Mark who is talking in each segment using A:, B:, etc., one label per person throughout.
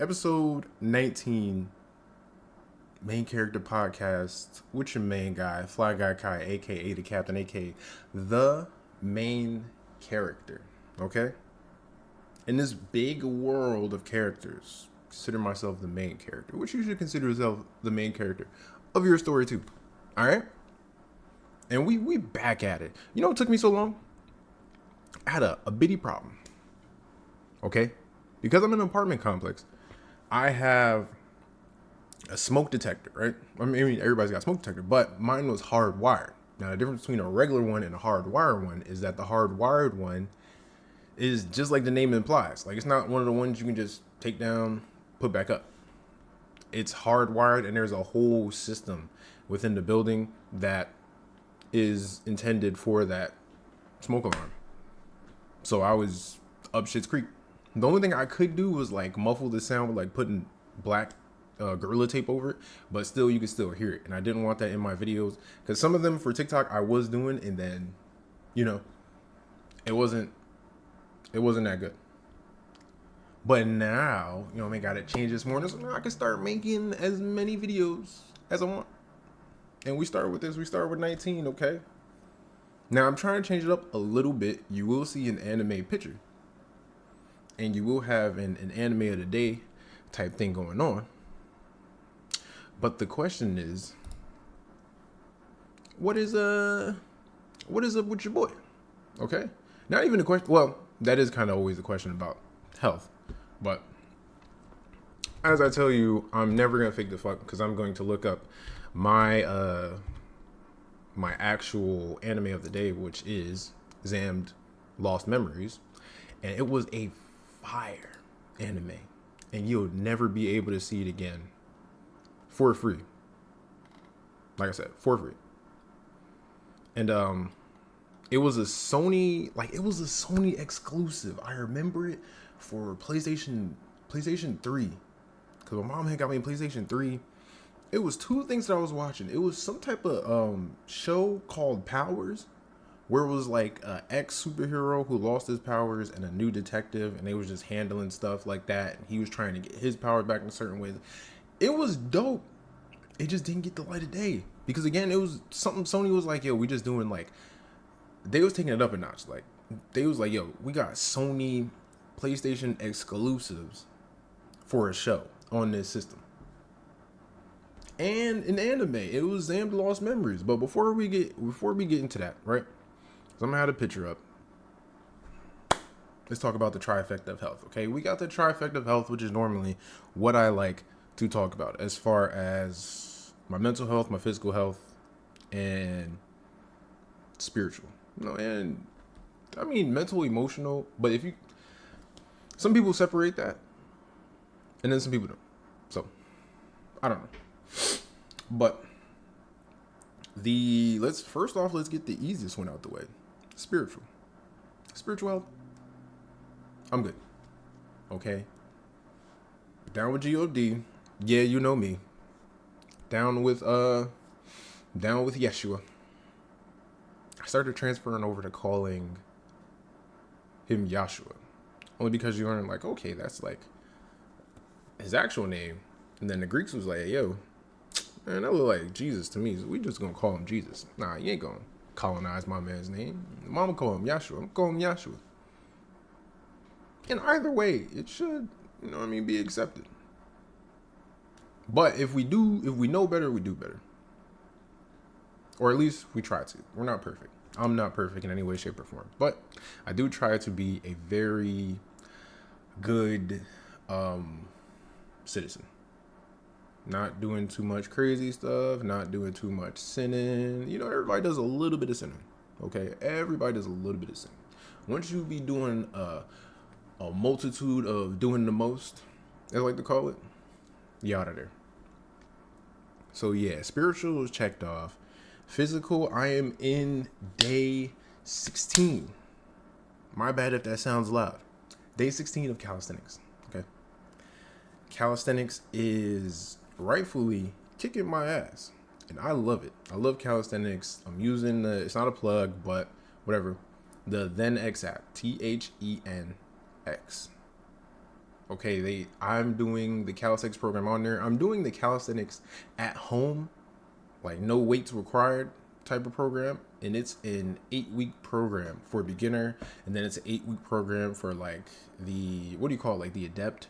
A: Episode 19, main character podcast with your main guy, Fly Guy Kai, aka the Captain, aka the main character. Okay? In this big world of characters, consider myself the main character, which you should consider yourself the main character of your story too. Alright? And we back at it. You know what took me so long? I had a bitty problem. Okay? Because I'm in an apartment complex, I have a smoke detector, right? I mean, everybody's got a smoke detector, but mine was hardwired. Now, the difference between a regular one and a hardwired one is that the hardwired one is just like the name implies. Like, it's not one of the ones you can just take down, put back up. It's hardwired, and there's a whole system within the building that is intended for that smoke alarm. So I was up shit's creek. The only thing I could do was like muffle the sound with like putting black gorilla tape over it, but still you can still hear it. And I didn't want that in my videos because some of them for TikTok I was doing, and then it wasn't that good. But now I got it changed this morning, so now I can start making as many videos as I want. And we start with this. We start with 19, okay? Now I'm trying to change it up a little bit. You will see an anime picture, and you will have an anime of the day type thing going on. But the question is, what is up with your boy? Okay? Not even a question. Well, that is kind of always a question about health. But as I tell you, I'm never going to fake the fuck because I'm going to look up my my actual anime of the day, which is Zammed Lost Memories. And it was a fire anime. And you'll never be able to see it again for free. Like I said, for free. And it was a Sony exclusive. I remember it for PlayStation 3. Because my mom had got me a PlayStation 3. It was two things that I was watching. It was some type of show called Powers, where it was like an ex superhero who lost his powers and a new detective, and they was just handling stuff like that. And he was trying to get his powers back in certain ways. It was dope. It just didn't get the light of day because again, it was something Sony was like, yo, we just doing like, they was taking it up a notch. Like they was like, yo, we got Sony PlayStation exclusives for a show on this system. And in anime, it was Zammed Lost Memories. But before we get into that, right? So I'm gonna have a picture up. Let's talk about the trifecta of health. Okay, we got the trifecta of health, which is normally what I like to talk about as far as my mental health, my physical health, and spiritual. And I mean mental, emotional. But some people separate that, and then some people don't. So I don't know. But let's get the easiest one out the way. Spiritual health. I'm good. Okay. Down with God. Yeah, you know me. Down with Yeshua. I started transferring over to calling him Yahshua. Only because you learn like, okay, that's like his actual name. And then the Greeks was like, hey, yo, man, that look like Jesus to me. So we just gonna call him Jesus. Nah, you ain't gonna colonize my man's name. Mama call him Yahshua. I'm gonna call him Yahshua. And either way, it should, be accepted. But if we know better, we do better. Or at least we try to. We're not perfect. I'm not perfect in any way, shape, or form. But I do try to be a very good citizen. Not doing too much crazy stuff, not doing too much sinning. Everybody does a little bit of sinning. Okay? Everybody does a little bit of sinning. Once you be doing a multitude of doing the most, as I like to call it, you out of there. So yeah, spiritual is checked off. Physical, I am in day 16. My bad if that sounds loud. Day 16 of calisthenics. Okay. Calisthenics is rightfully kicking my ass. And I love it. I love calisthenics. I'm using it's not a plug, but whatever. The ThenX app. ThenX. Okay, I'm doing the calisthenics program on there. I'm doing the calisthenics at home, like no weights required type of program, and it's an 8-week program for beginner, and then it's an 8-week program for like the what do you call it, like the adept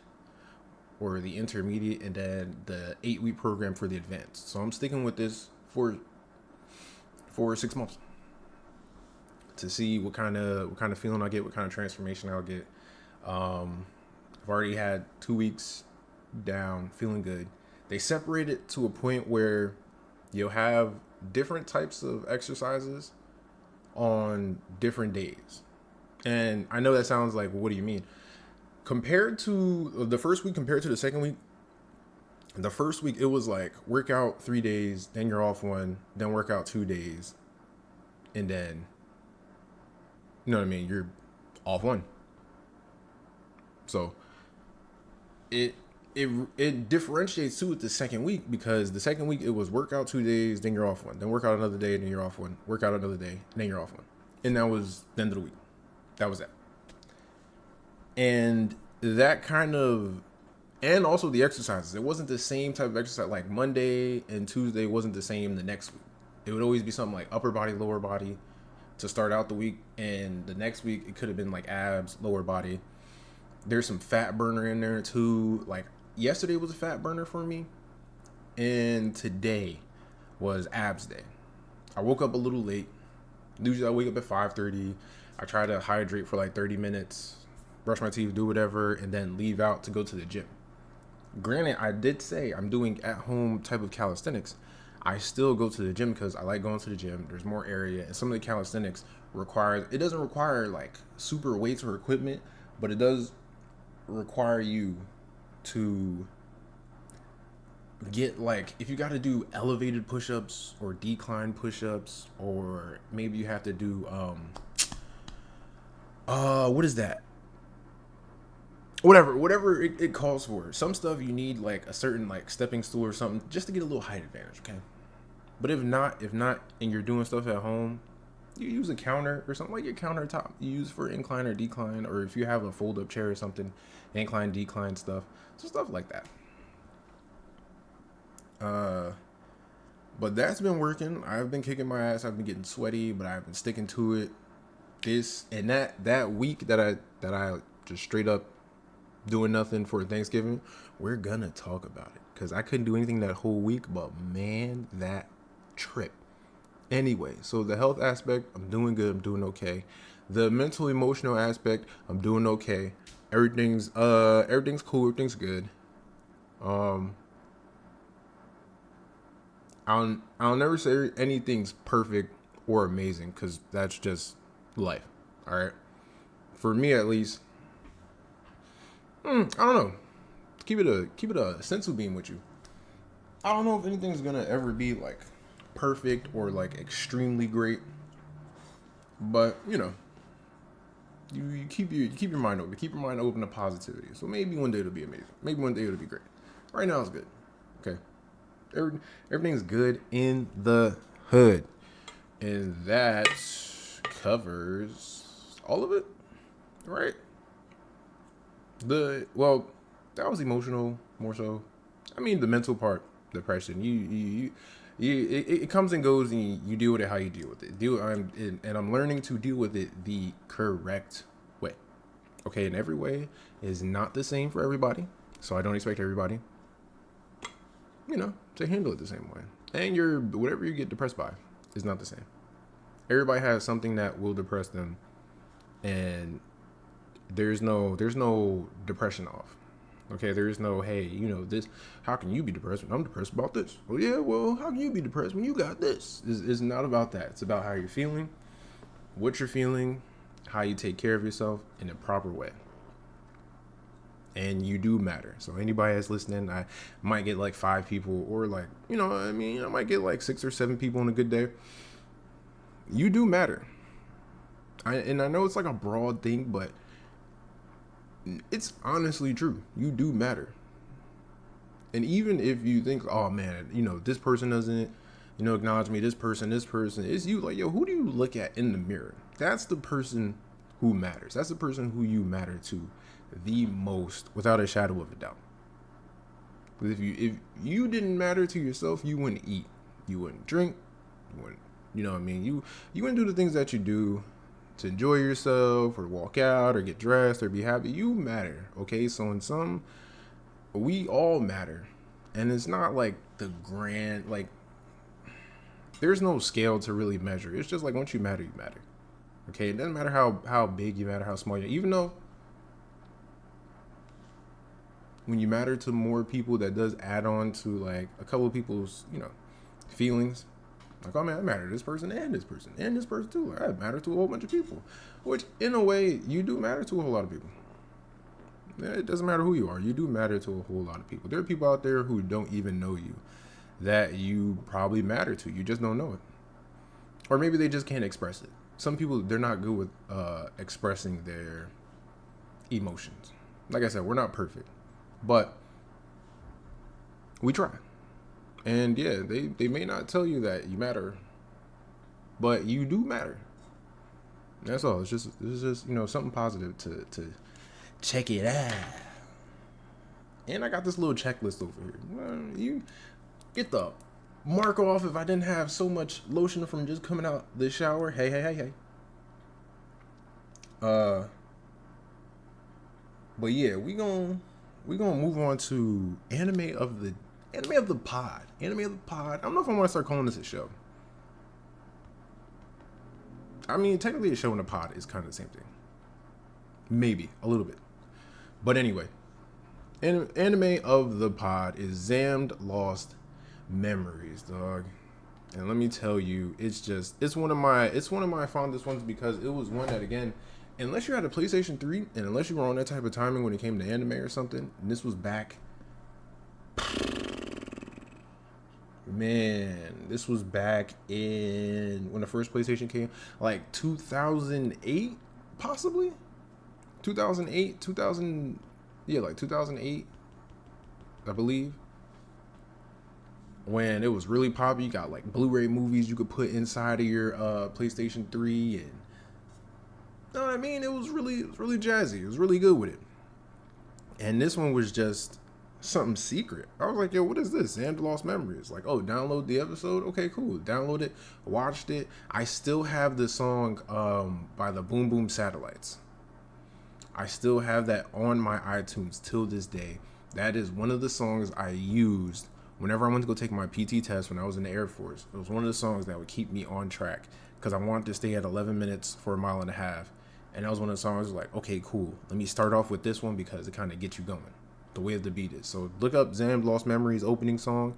A: or the intermediate, and then the 8-week program for the advanced. So I'm sticking with this for 6 months to see what kind of feeling I get, what kind of transformation I'll get. I've already had 2 weeks down, feeling good. They separate it to a point where you'll have different types of exercises on different days. And I know that sounds like, well, what do you mean? Compared to the first week, compared to the second week, the first week it was like workout 3 days, then you're off one, then workout 2 days, and then, you know what I mean, you're off one. So it differentiates too with the second week, because the second week it was workout 2 days, then you're off one, then workout another day, then you're off one, workout another day, then you're off one, and that was the end of the week. That was that. And that kind of, and also the exercises, it wasn't the same type of exercise. Like Monday and Tuesday wasn't the same the next week. It would always be something like upper body, lower body to start out the week, and the next week it could have been like abs, lower body. There's some fat burner in there too. Like yesterday was a fat burner for me, and today was abs day. I woke up a little late. Usually I wake up at 5:30. I try to hydrate for like 30 minutes, brush my teeth, do whatever, and then leave out to go to the gym. Granted, I did say I'm doing at-home type of calisthenics. I still go to the gym because I like going to the gym. There's more area, and some of the calisthenics it doesn't require like super weights or equipment, but it does require you to get, like, if you got to do elevated push-ups or decline push-ups, or maybe you have to do what is that, whatever it calls for. Some stuff you need like a certain like stepping stool or something just to get a little height advantage. Okay, but if not, and you're doing stuff at home, you use a counter or something like your countertop you use for incline or decline, or if you have a fold-up chair or something, incline, decline stuff, so stuff like that. But that's been working. I've been kicking my ass. I've been getting sweaty, but I've been sticking to it. This and that week that I just straight up doing nothing for Thanksgiving, we're gonna talk about it because I couldn't do anything that whole week. But man, that trip. Anyway, so the health aspect, I'm doing good. I'm doing okay. The mental emotional aspect, I'm doing okay. Everything's cool. Everything's good. I'll never say anything's perfect or amazing because that's just life. All right, for me at least. I don't know. Keep it a sensu beam with you. I don't know if anything's gonna ever be like perfect or like extremely great, but you know, you keep your mind open. Keep your mind open to positivity. So maybe one day it'll be amazing. Maybe one day it'll be great. Right now it's good. Okay. Everything's good in the hood, and that covers all of it, right? That was emotional more so. I mean, the mental part, depression. It comes and goes, and you deal with it how you deal with it. I'm learning to deal with it the correct way. Okay, and every way is not the same for everybody, so I don't expect everybody, to handle it the same way. And whatever you get depressed by is not the same. Everybody has something that will depress them, and there's no depression off. Okay, there is no, hey, this, how can you be depressed when I'm depressed about this? Well, yeah, well, how can you be depressed when you got this? It's not about that. It's about how you're feeling, what you're feeling, how you take care of yourself in a proper way. And you do matter. So anybody that's listening, I might get like 5 people, or like, I might get like 6 or 7 people on a good day. You do matter. I know it's like a broad thing, but it's honestly true. You do matter. And even if you think, oh man, this person doesn't, acknowledge me, this person, it's you. Like, yo, who do you look at in the mirror? That's the person who matters. That's the person who you matter to. the most, without a shadow of a doubt. If you didn't matter to yourself, you wouldn't eat, you wouldn't drink, you wouldn't, you know what I mean? You wouldn't do the things that you do to enjoy yourself or walk out or get dressed or be happy. You matter, okay? So in some, we all matter, and it's not like the grand, like, there's no scale to really measure. It's just like once you matter, you matter. Okay, it doesn't matter how big you matter, how small you, even though when you matter to more people, that does add on to like a couple of people's, feelings. Like, oh man, I matter to this person and this person and this person too. Like, I matter to a whole bunch of people, which in a way you do matter to a whole lot of people. It doesn't matter who you are. You do matter to a whole lot of people. There are people out there who don't even know you that you probably matter to. You just don't know it. Or maybe they just can't express it. Some people, they're not good with expressing their emotions. Like I said, we're not perfect, but we try. And yeah, they may not tell you that you matter, but you do matter. That's all. It's just something positive to check it out. And I got this little checklist over here. You get the mark off if I didn't have so much lotion from just coming out the shower. Hey. But yeah, we gonna move on to anime of the pod. Anime of the pod. I don't know if I want to start calling this a show. I mean, technically a show and a pod is kind of the same thing. Maybe a little bit. But anyway, anime of the pod is Zammed Lost Memories, dog. And let me tell you, it's one of my fondest ones because it was one that, again, unless you had a PlayStation 3 and unless you were on that type of timing when it came to anime or something, and this was back, man, this was back in when the first PlayStation came, like 2008, possibly 2008, 2000, yeah, like 2008, I believe. When it was really popular, you got like Blu-ray movies you could put inside of your PlayStation 3, and you know what I mean? It was really jazzy. It was really good with it. And this one was just something secret. I was like, yo, what is this? Zammed Lost Memories. Like, oh, download the episode? Okay, cool. Download it, watched it. I still have the song by the Boom Boom Satellites. I still have that on my iTunes till this day. That is one of the songs I used whenever I went to go take my PT test when I was in the Air Force. It was one of the songs that would keep me on track because I wanted to stay at 11 minutes for a mile and a half. And that was one of the songs like, okay, cool. Let me start off with this one because it kind of gets you going. The way the beat is. So look up Zammed Lost Memories opening song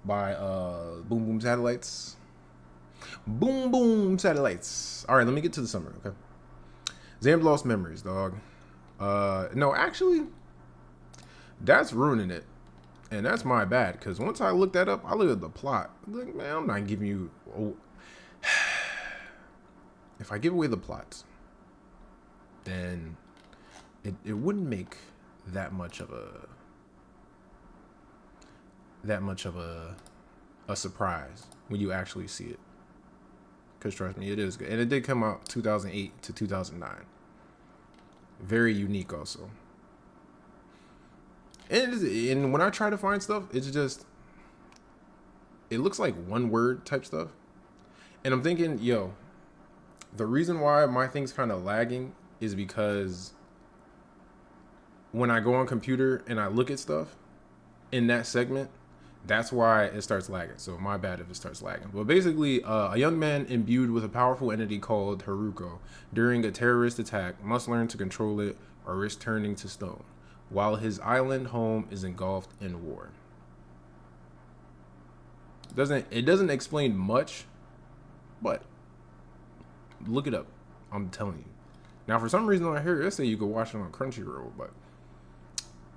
A: by Boom Boom Satellites. Boom Boom Satellites. All right, let me get to the summary, okay? Zammed Lost Memories, dog. No, actually, that's ruining it. And that's my bad, because once I looked that up, I looked at the plot. I'm like, man, I'm not giving you... If I give away the plots, then it wouldn't make that much of a surprise when you actually see it. Because trust me, it is good. And it did come out 2008 to 2009. Very unique also. And when I try to find stuff, it's just, it looks like one word type stuff. And I'm thinking, yo, the reason why my thing's kind of lagging is because when I go on computer and I look at stuff in that segment, that's why it starts lagging. So my bad if it starts lagging. But basically, a young man imbued with a powerful entity called Haruko during a terrorist attack must learn to control it or risk turning to stone, while his island home is engulfed in war. It doesn't explain much, but look it up. I'm telling you. Now, for some reason, I hear it say you could watch it on Crunchyroll, but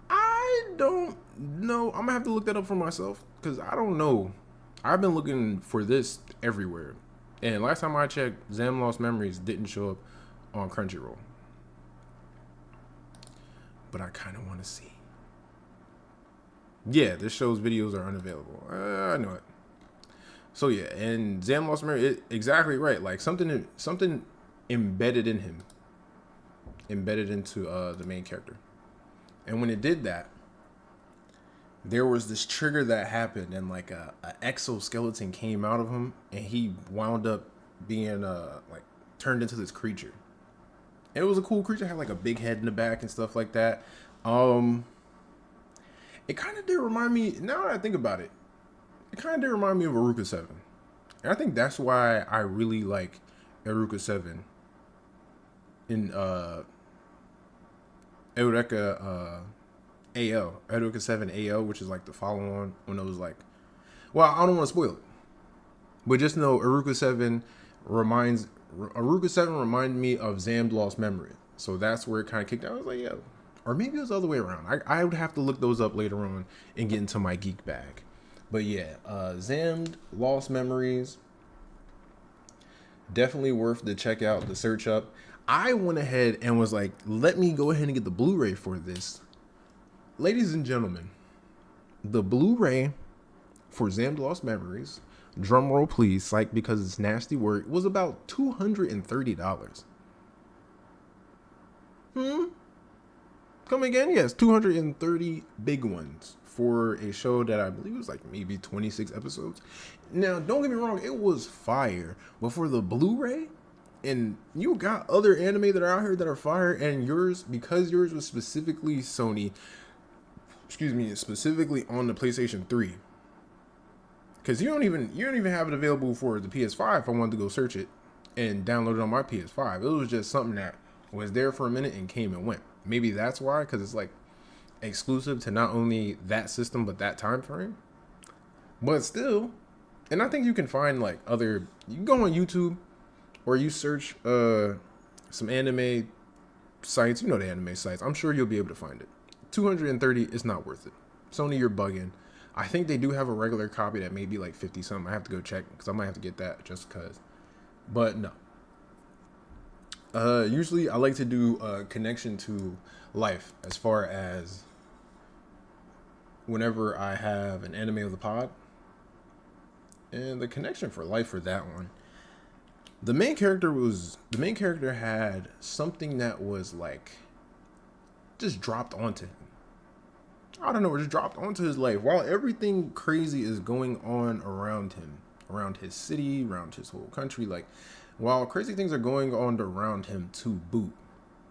A: I don't know. I'm gonna have to look that up for myself because I don't know. I've been looking for this everywhere, and last time I checked, Zammed Lost Memories didn't show up on Crunchyroll. But I kind of want to see. Yeah, this show's videos are unavailable. I know it. So yeah, and Zammed Lost Memories, exactly right. Like something embedded in him, embedded into the main character. And when it did that, there was this trigger that happened, and like a exoskeleton came out of him, and he wound up being like turned into this creature. And it was a cool creature, had like a big head in the back and stuff like that. It kind of did remind me. Now that I think about it, it kind of did remind me of Aruka 7, and I think that's why I really like Aruka 7 in Eureka AO, Eureka 7 AO, which is like the follow on when it was like, well, I don't want to spoil it, but just know Eureka 7 reminded me of Zam's Lost Memory. So that's where it kind of kicked out. I was like, yeah. Or maybe it was the other way around. I would have to look those up later on and get into my geek bag. But yeah, Zam's Lost Memories, definitely worth the check out, the search up. I went ahead and was like, let me go ahead and get the Blu-ray for this. Ladies and gentlemen, the Blu-ray for Zam's Lost Memories, drum roll please, psych, because it's nasty work, was about $230. Come again? Yes, 230 big ones for a show that I believe was like maybe 26 episodes. Now, don't get me wrong, it was fire, but for the Blu-ray, and you got other anime that are out here that are fire, and yours, because yours was specifically Sony, specifically on the PlayStation 3. Because you don't even have it available for the PS5 if I wanted to go search it and download it on my PS5. It was just something that was there for a minute and came and went. Maybe that's why, because it's like exclusive to not only that system but that time frame. But still, and I think you can find like other, you can go on YouTube or you search some anime sites, the anime sites. I'm sure you'll be able to find it. 230 is not worth it. Sony, you're bugging. I think they do have a regular copy that may be like 50 something. I have to go check because I might have to get that just because. But no. Usually I like to do a connection to life as far as whenever I have an anime of the pod. And the connection for life for that one. The main character had something that was like just dropped onto him. I don't know, it just dropped onto his life while everything crazy is going on around him, around his city, around his whole country. Like, while crazy things are going on around him to boot.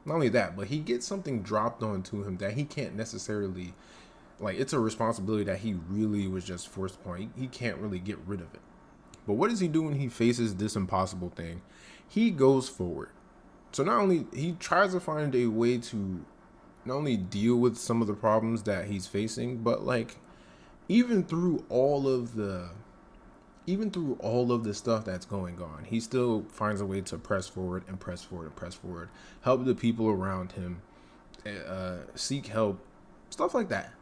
A: Not only that, but he gets something dropped onto him that he can't necessarily, like, it's a responsibility that he really was just forced upon. He can't really get rid of it. But what does he do when he faces this impossible thing? He goes forward. So not only, he tries to find a way to not only deal with some of the problems that he's facing, but like even through all of the stuff that's going on, he still finds a way to press forward and press forward and press forward, help the people around him, seek help, stuff like that.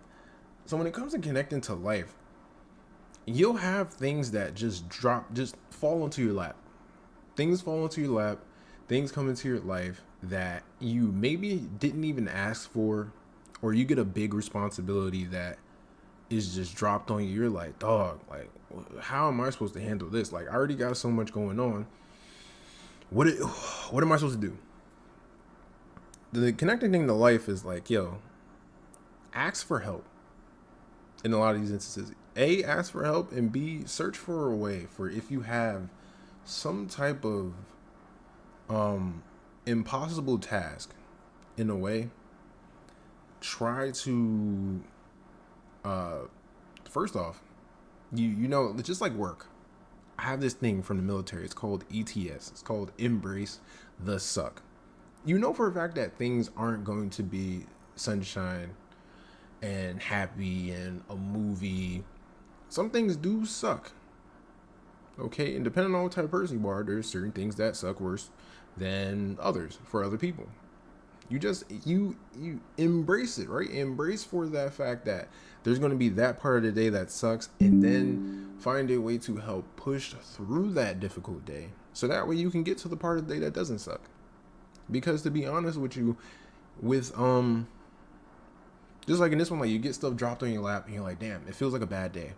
A: So when it comes to connecting to life, you'll have things that just fall into your lap. Things fall into your lap, things come into your life that you maybe didn't even ask for, or you get a big responsibility that is just dropped on you. You're like, dog, like, how am I supposed to handle this? Like, I already got so much going on. What am I supposed to do? The connecting thing to life is like, yo, ask for help. In a lot of these instances, A, ask for help, and B, search for a way for if you have some type of impossible task, in a way, try to first off, you just like work. I have this thing from the military. It's called ETS. It's called Embrace the Suck. You know for a fact that things aren't going to be sunshine and happy and a movie. Some things do suck. Okay, and depending on what type of person you are, there's certain things that suck worse than others for other people. You embrace it, right? Embrace for that fact that there's going to be that part of the day that sucks, and then find a way to help push through that difficult day, so that way you can get to the part of the day that doesn't suck. Because to be honest with you, with just like in this one, like you get stuff dropped on your lap and you're like, damn, it feels like a bad day.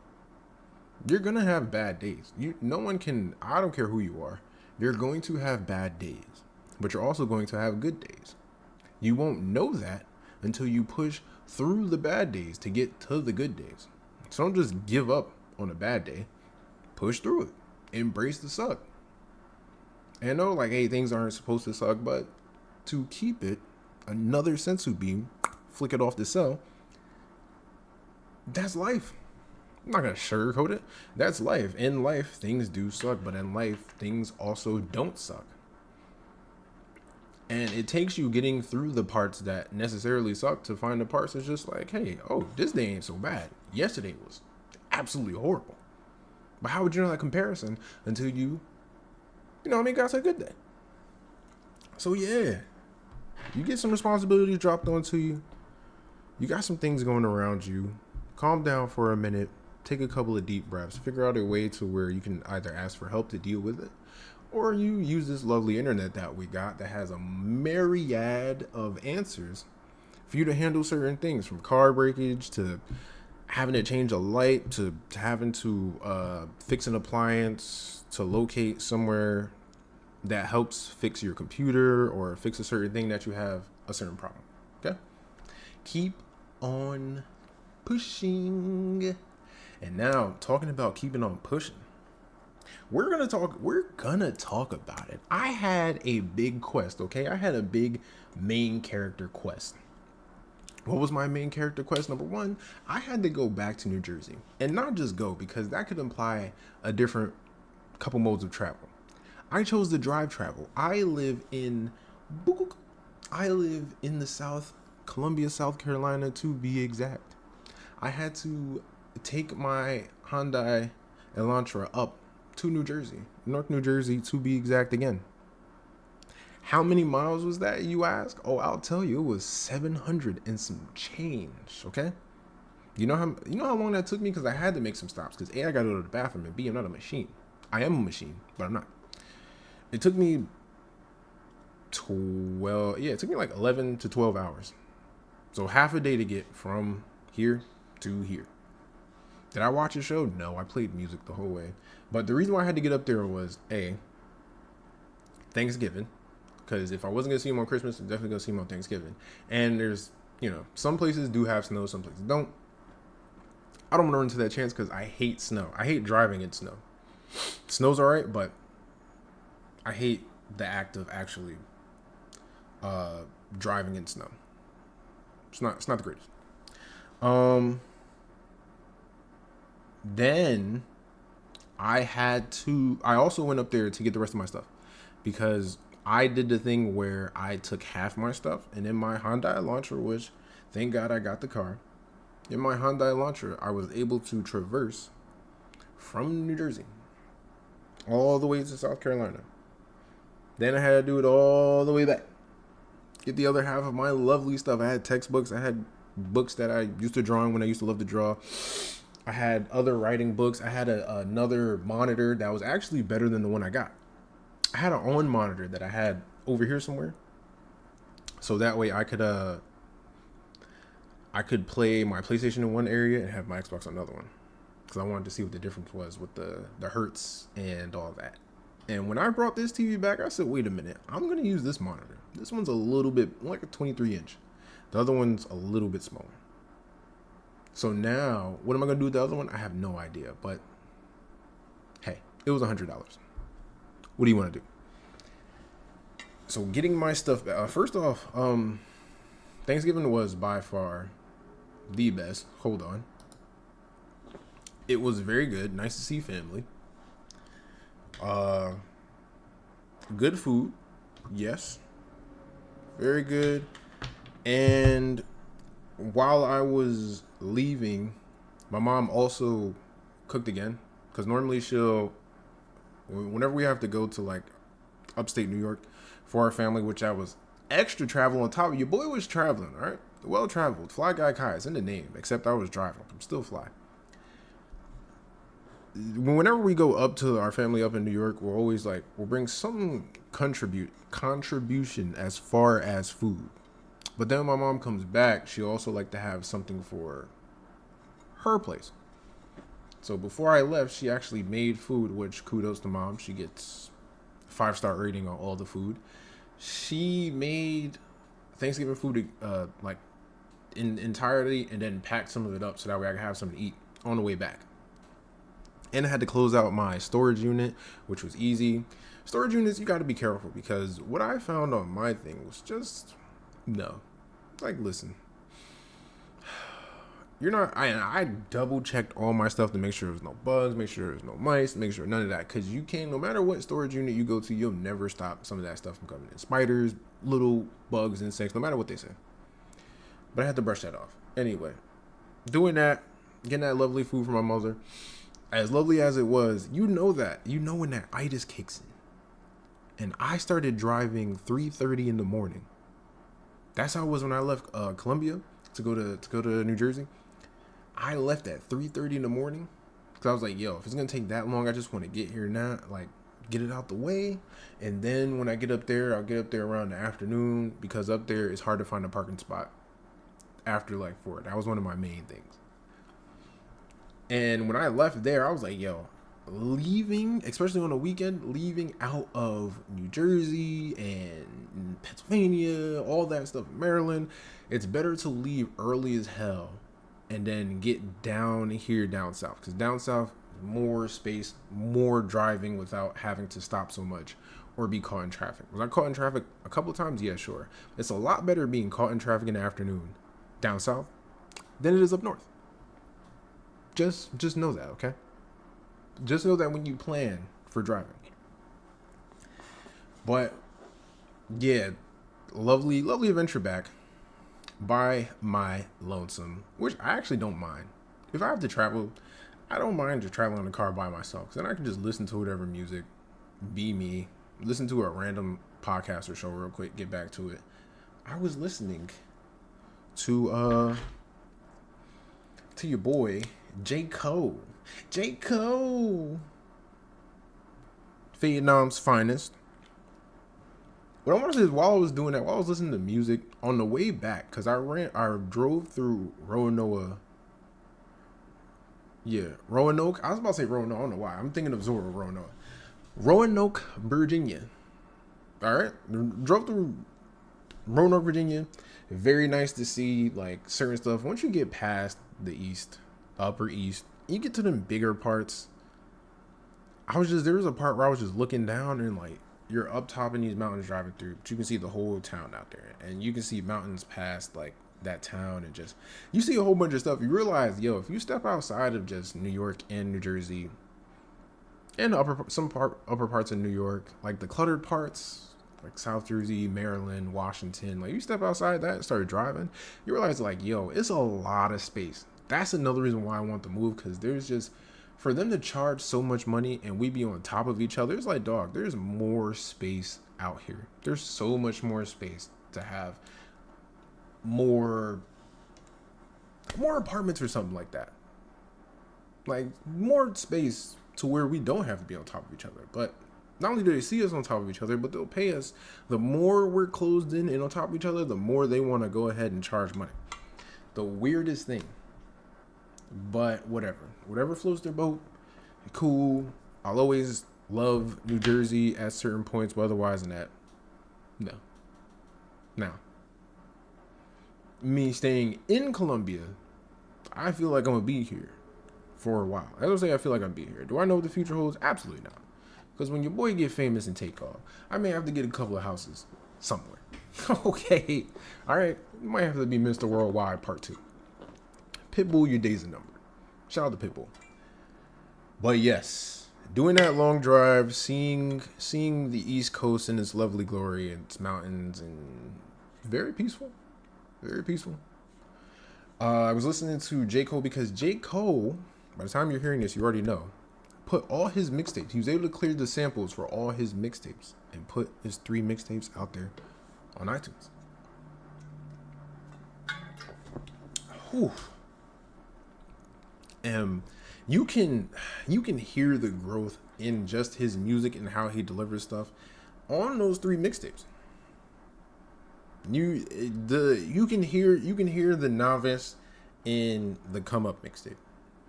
A: You're gonna have bad days. I don't care who you are, you're going to have bad days, but you're also going to have good days. You won't know that until you push through the bad days to get to the good days. So don't just give up on a bad day. Push through it. Embrace the suck. And know, like, hey, things aren't supposed to suck, but to keep it, another sensu beam, flick it off the cell. That's life. I'm not gonna sugarcoat it. That's life. In life, things do suck, but in life, things also don't suck. And it takes you getting through the parts that necessarily suck to find the parts that's just like, hey, oh, this day ain't so bad. Yesterday was absolutely horrible. But how would you know that comparison until you got a good day? So yeah, you get some responsibility dropped onto you. You got some things going around you. Calm down for a minute. Take a couple of deep breaths. Figure out a way to where you can either ask for help to deal with it, or you use this lovely internet that we got that has a myriad of answers for you to handle certain things, from car breakage to having to change a light to having to fix an appliance, to locate somewhere that helps fix your computer or fix a certain thing that you have a certain problem. Okay? Keep on pushing. And now, talking about keeping on pushing, we're gonna talk about it. I had a big quest, okay? I had a big main character quest. What was my main character quest? Number one, I had to go back to New Jersey. And not just go, because that could imply a different couple modes of travel. I chose to drive travel. I live in the South, Columbia, South Carolina, to be exact. I had to take my Hyundai Elantra up to New Jersey, North New Jersey, to be exact again. How many miles was that, you ask? Oh, I'll tell you, it was 700 and some change, okay? You know how long that took me? Because I had to make some stops. Because A, I got to go to the bathroom, and B, I'm not a machine. I am a machine, but I'm not. It took me it took me like 11 to 12 hours. So half a day to get from here to here. Did I watch a show? No, I played music the whole way. But the reason why I had to get up there was A, Thanksgiving. Because if I wasn't going to see him on Christmas, I'm definitely going to see him on Thanksgiving. And there's, some places do have snow, some places don't. I don't want to run into that chance because I hate snow. I hate driving in snow. Snow's all right, but I hate the act of actually driving in snow. It's not the greatest. Then I also went up there to get the rest of my stuff, because I did the thing where I took half my stuff, and in my Hyundai Elantra, which thank God I got the car, in my Hyundai Elantra, I was able to traverse from New Jersey all the way to South Carolina. Then I had to do it all the way back. Get the other half of my lovely stuff. I had textbooks. I had books that I used to draw when I used to love to draw. I had other writing books. I had another monitor that was actually better than the one I got. I had an on monitor that I had over here somewhere. So that way I could play my PlayStation in one area and have my Xbox on another one. Because I wanted to see what the difference was with the hertz and all that. And when I brought this TV back, I said, wait a minute, I'm going to use this monitor. This one's a little bit, like a 23 inch. The other one's a little bit smaller. So now, what am I going to do with the other one? I have no idea. But, hey, it was $100. What do you want to do? So getting my stuff back. First off, Thanksgiving was by far the best. Hold on. It was very good. Nice to see family. Good food. Yes. Very good. And while I was leaving, my mom also cooked again. Because normally whenever we have to go to like upstate New York for our family, which I was extra travel on top of, your boy was traveling, all right? Well traveled. Fly Guy Kai, it's in the name, except I was driving. I'm still fly. Whenever we go up to our family up in New York, we'll bring some contribution as far as food. But then when my mom comes back, she also like to have something for her place. So before I left, she actually made food, which kudos to mom. She gets 5-star rating on all the food. She made Thanksgiving food like in entirety and then packed some of it up so that way I could have something to eat on the way back. And I had to close out my storage unit, which was easy. Storage units, you got to be careful because what I found on my thing was just no. Like, listen, you're not. I double checked all my stuff to make sure there's no bugs, make sure there's no mice, make sure none of that. Because you can, no matter what storage unit you go to, you'll never stop some of that stuff from coming in. Spiders, little bugs, insects, no matter what they say. But I had to brush that off. Anyway, doing that, getting that lovely food from my mother, as lovely as it was, you know when that itis kicks in. And I started driving 3:30 in the morning. That's how it was when I left Columbia to go to New Jersey. I left at 3:30 in the morning because I was like, yo, if it's gonna take that long, I just want to get here now, like get it out the way. And then when I get up there, I'll get up there around the afternoon because up there it's hard to find a parking spot after like 4. That was one of my main things. And when I left there, I was like, yo, leaving, especially on a weekend, leaving out of New Jersey and Pennsylvania, all that stuff, Maryland, it's better to leave early as hell and then get down here down south. Because down south, more space, more driving without having to stop so much or be caught in traffic. Was I caught in traffic a couple of times? Yeah, sure. It's a lot better being caught in traffic in the afternoon down south than it is up north. Just know that, okay? Just know that when you plan for driving. But yeah, lovely adventure back by my lonesome, which I actually don't mind. If I have to travel, I don't mind just traveling in the car by myself, because then I can just listen to whatever music, be me, listen to a random podcast or show real quick, get back to it. I was listening to your boy J. Cole. Vietnam's finest. What I want to say is while I was doing that, while I was listening to music on the way back, because I drove through Roanoke. Yeah, Roanoke. I was about to say Roanoke. I don't know why. I'm thinking of Zorro, Roanoke. Roanoke, Virginia. All right. Drove through Roanoke, Virginia. Very nice to see like certain stuff. Once you get past the east, upper east, you get to them bigger parts. There was a part where I was just looking down and like you're up top in these mountains driving through, but you can see the whole town out there, and you can see mountains past like that town, and just you see a whole bunch of stuff. You realize, yo, if you step outside of just New York and New Jersey and upper parts of New York, like the cluttered parts, like South Jersey, Maryland, Washington, like you step outside that and start driving, you realize like, yo, it's a lot of space. That's another reason why I want to move, because there's just, for them to charge so much money and we be on top of each other, it's like, dog, there's more space out here. There's so much more space to have more apartments or something like that. Like more space to where we don't have to be on top of each other. But not only do they see us on top of each other, but they'll pay us. The more we're closed in and on top of each other, the more they want to go ahead and charge money. The weirdest thing. But whatever floats their boat, cool. I'll always love New Jersey at certain points, but otherwise than that, no. Now, me staying in Columbia, I feel like I'm gonna be here for a while. As I say, I feel like I'm gonna be here. Do I know what the future holds? Absolutely not. Because when your boy get famous and take off, I may have to get a couple of houses somewhere. Okay, all right. You might have to be Mr. Worldwide Part 2. Pitbull, your days are numbered. Shout out to Pitbull. But yes, doing that long drive, seeing the East Coast in its lovely glory and its mountains, and very peaceful. Very peaceful. I was listening to J. Cole because J. Cole, by the time you're hearing this, you already know, put all his mixtapes. He was able to clear the samples for all his mixtapes and put his 3 mixtapes out there on iTunes. Whew. You can hear the growth in just his music and how he delivers stuff on those 3 mixtapes. You can hear the novice in the Come Up mixtape.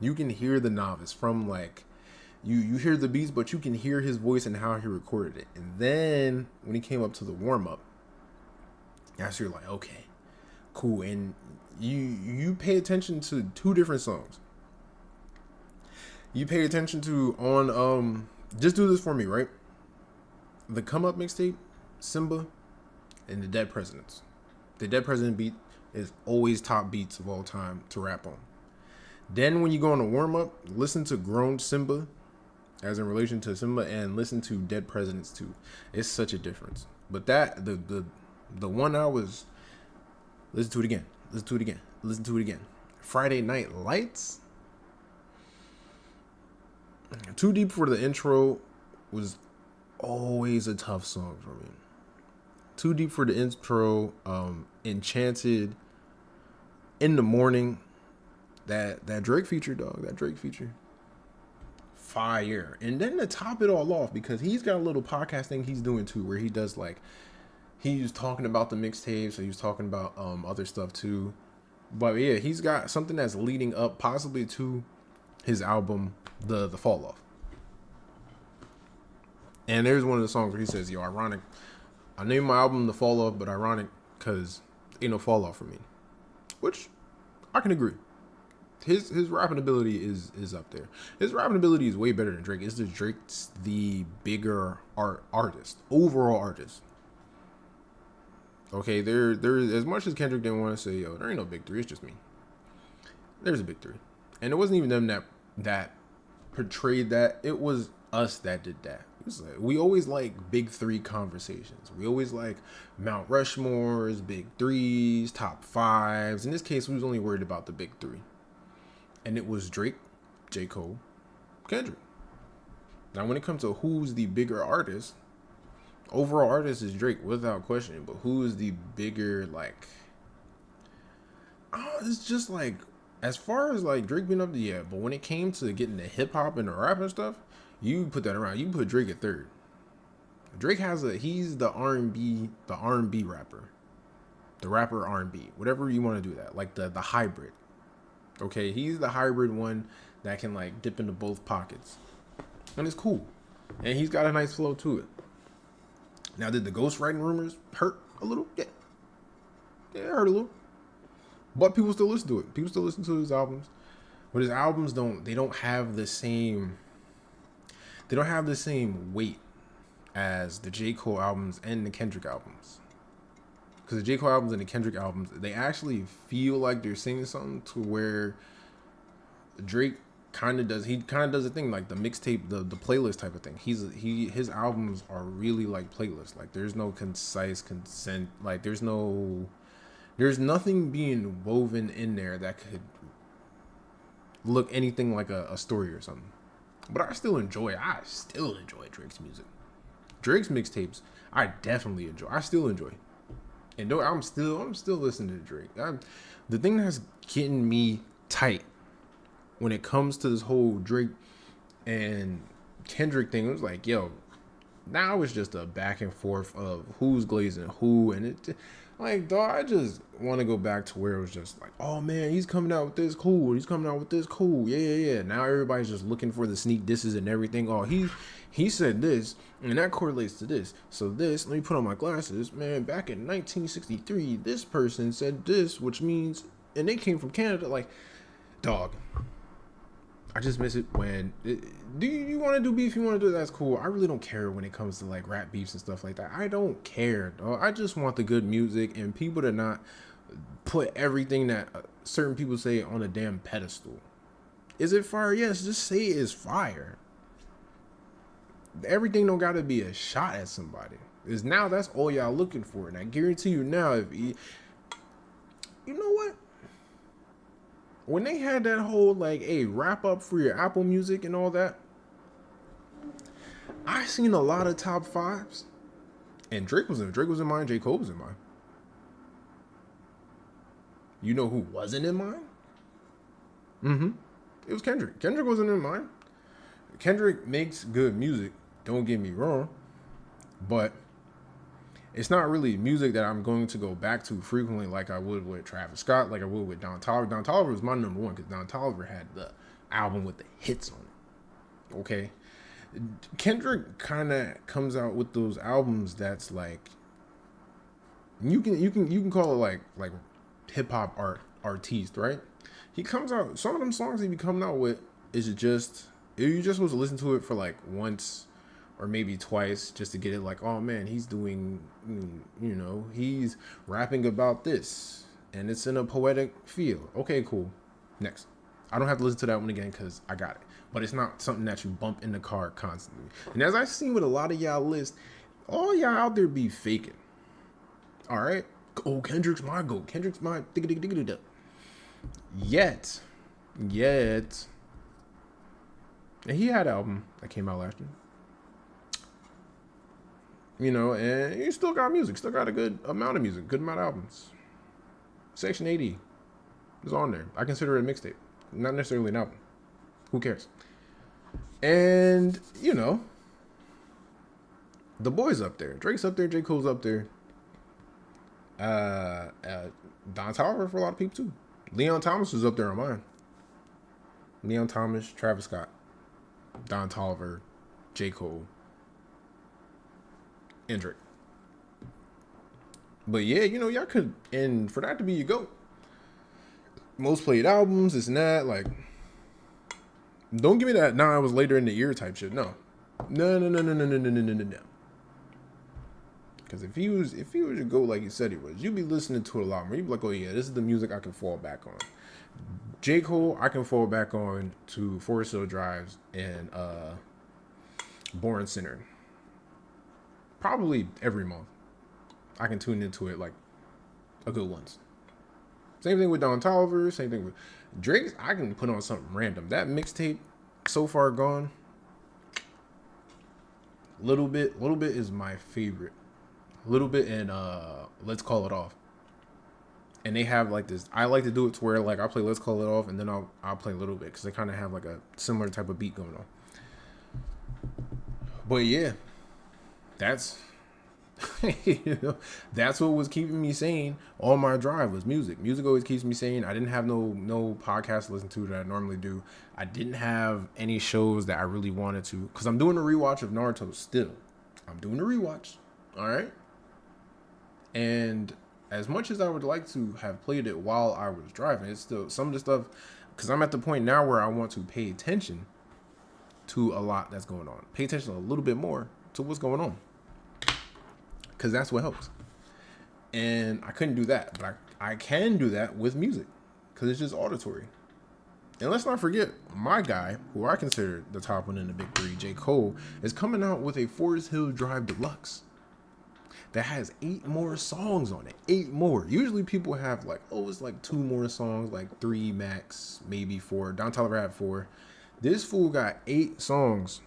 A: You can hear the novice from like you hear the beats, but you can hear his voice and how he recorded it. And then when he came up to the warm up, that's you're like, okay, Cool. And you pay attention to two different songs. You pay attention to on just do this for me, right? The Come Up mixtape, Simba, and the Dead Presidents. The Dead President beat is always top beats of all time to rap on. Then when you go on a warm up, listen to Grown Simba, as in relation to Simba, and listen to Dead Presidents too. It's such a difference. But that the one I was listen to it again, listen to it again, listen to it again. Friday Night Lights. Too Deep for the Intro was always a tough song for me. Too Deep for the Intro, Enchanted, In the Morning, that Drake feature, dog, that Drake feature. Fire. And then to top it all off, because he's got a little podcast thing he's doing too, where he does like, he's talking about the mixtape, so he's talking about other stuff too. But yeah, he's got something that's leading up possibly to his album, the Fall Off. And there's one of the songs where he says, yo, ironic, I named my album The Fall Off, but ironic because ain't no fall off for me. Which I can agree. His rapping ability is up there. His rapping ability is way better than Drake. It's just Drake's the bigger artist, overall artist. Okay, there as much as Kendrick didn't want to say, yo, there ain't no big three, it's just me. There's a big three. And it wasn't even them that portrayed that. It was us that did that. It was like, we always like big three conversations. We always like Mount Rushmore's, big threes, top fives. In this case, we was only worried about the big three. And it was Drake, J. Cole, Kendrick. Now, when it comes to who's the bigger artist, overall artist is Drake, without question. But who is the bigger, like... Oh, it's just like... As far as, like, Drake being up there, yeah. But when it came to getting the hip-hop and the rap and stuff, you put that around. You can put Drake at third. Drake he's the R&B rapper. The rapper R&B. Whatever you want to do that. Like, the hybrid. Okay, he's the hybrid one that can like dip into both pockets. And it's cool. And he's got a nice flow to it. Now, did the ghostwriting rumors hurt a little? Yeah. Yeah, it hurt a little. But people still listen to it. People still listen to his albums. But his albums don't have the same weight as the J. Cole albums and the Kendrick albums. Because the J. Cole albums and the Kendrick albums, they actually feel like they're saying something to where Drake kind of does a thing like the mixtape, the playlist type of thing. His albums are really like playlists. Like there's no concise consent. Like there's nothing being woven in there that could look anything like a story or something. But I still enjoy Drake's music. Drake's mixtapes, I definitely enjoy. I still enjoy. And I'm still listening to Drake. The thing that's getting me tight when it comes to this whole Drake and Kendrick thing, it was like, yo, now it's just a back and forth of who's glazing who, and it like, dog, I just want to go back to where it was just like, oh man, he's coming out with this cool, yeah. Now everybody's just looking for the sneak disses and everything. Oh, he said this, and that correlates to this. So this, let me put on my glasses, man. Back in 1963, this person said this, which means, and they came from Canada. Like, dog, I just miss it when. Do you want to do beef? You want to do it? That's cool. I really don't care when it comes to like rap beefs and stuff like that. I don't care, dog. I just want the good music and people to not put everything that certain people say on a damn pedestal. Is it fire? Yes, just say it is fire. Everything don't gotta be a shot at somebody. Is now that's all y'all looking for, and I guarantee you now, if you know what, when they had that whole like, hey, wrap up for your Apple Music and all that, I seen a lot of top fives, and Drake was in mine, J. Cole was in mine. You know who wasn't in mine? It was Kendrick. Kendrick wasn't in mine. Kendrick makes good music, don't get me wrong, but it's not really music that I'm going to go back to frequently like I would with Travis Scott, like I would with Don Toliver. Don Toliver was my number one because Don Toliver had the album with the hits on it. Okay. Kendrick kind of comes out with those albums that's like, you can call it like hip hop artiste, right? He comes out, some of them songs he be coming out with is just, you just was to listen to it for like once or maybe twice just to get it like, oh man, he's doing, he's rapping about this and it's in a poetic feel. Okay, cool. Next. I don't have to listen to that one again because I got it. But it's not something that you bump in the car constantly. And as I've seen with a lot of y'all lists, all y'all out there be faking. All right? Oh, Kendrick's my GOAT. Kendrick's my Yet. And he had an album that came out last year. And he still got music. Still got a good amount of music. Good amount of albums. Section 80 is on there. I consider it a mixtape. Not necessarily an album. Who cares? And, the boys up there. Drake's up there. J. Cole's up there. Don Toliver for a lot of people, too. Leon Thomas was up there on mine. Leon Thomas, Travis Scott, Don Toliver, J. Cole, and Drake. But yeah, y'all could, and for that to be your GOAT, most played albums, this and that, like, don't give me that, nah, it was later in the year type shit. No. Because if he was to go like he said he was, you'd be listening to it a lot more. You'd be like, oh yeah, this is the music I can fall back on. J. Cole, I can fall back on to Forest Hill Drives and Born Sinner. Probably every month. I can tune into it like a good once. Same thing with Don Toliver. Same thing with Drake. I can put on something random. That mixtape, So Far Gone, Little Bit is my favorite. Little Bit and Let's Call It Off. And they have like this, I like to do it to where like I play Let's Call It Off and then I'll play Little Bit because they kind of have like a similar type of beat going on. But yeah, that's that's what was keeping me sane on my drive was music. Music always keeps me sane. I didn't have no podcast to listen to that I normally do. I didn't have any shows that I really wanted to because I'm doing a rewatch of Naruto still. I'm doing a rewatch. All right. And as much as I would like to have played it while I was driving, it's still some of the stuff because I'm at the point now where I want to pay attention to a lot that's going on. Pay attention a little bit more to what's going on. Because that's what helps. And I couldn't do that. But I can do that with music. Because it's just auditory. And let's not forget, my guy, who I consider the top one in the big three, J. Cole, is coming out with a Forest Hill Drive Deluxe that has 8 more songs on it. 8 more. Usually people have like, it's like 2 more songs, like 3 max, maybe 4. Don Toliver had 4. This fool got 8 songs.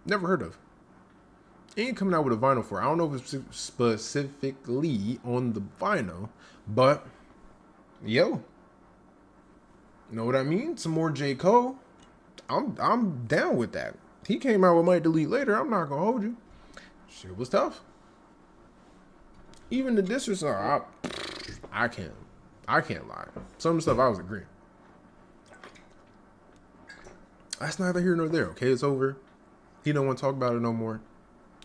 A: Never heard of. Ain't coming out with a vinyl for it. I don't know if it's specifically on the vinyl, but yo, know what I mean? Some more J. Cole. I'm down with that. He came out with Might Delete Later. I'm not gonna hold you. Shit was tough. Even the diss song, I can't lie. Some of the stuff I was agreeing. That's neither here nor there. Okay, it's over. He don't want to talk about it no more.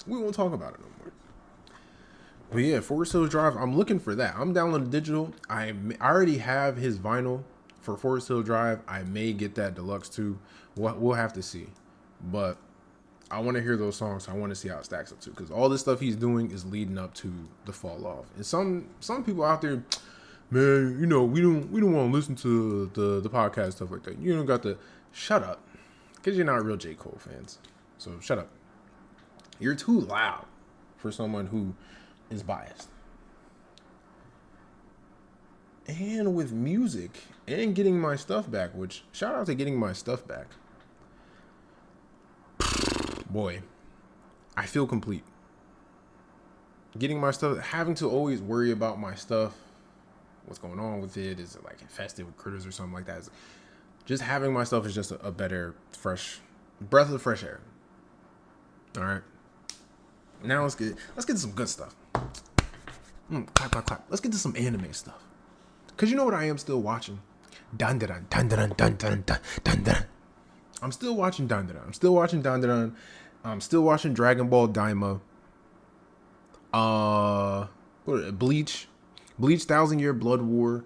A: We won't talk about it no more. But yeah, Forest Hills Drive, I'm looking for that. I'm downloading digital. I already have his vinyl for Forest Hill Drive. I may get that deluxe too. We'll have to see. But I want to hear those songs. So I want to see how it stacks up too. Because all this stuff he's doing is leading up to the fall off. And some people out there, man, we don't want to listen to the podcast stuff like that. You don't got to shut up. Because you're not real J. Cole fans. So shut up. You're too loud for someone who is biased. And with music and getting my stuff back, which shout out to getting my stuff back. Boy, I feel complete. Getting my stuff, having to always worry about my stuff, what's going on with it, is it like infested with critters or something like that. Just having my stuff is just a better, fresh breath of fresh air. All right. Now let's get to some good stuff. Clap, clap, clap. Let's get to some anime stuff. Cause you know what I am still watching? Dun dun dun dun dun dun dun dun dun. I'm still watching Dun Dun Dun. I'm still watching Dun Dun Dun. I'm still watching Dragon Ball Daima. Bleach. Bleach 1,000 Year Blood War,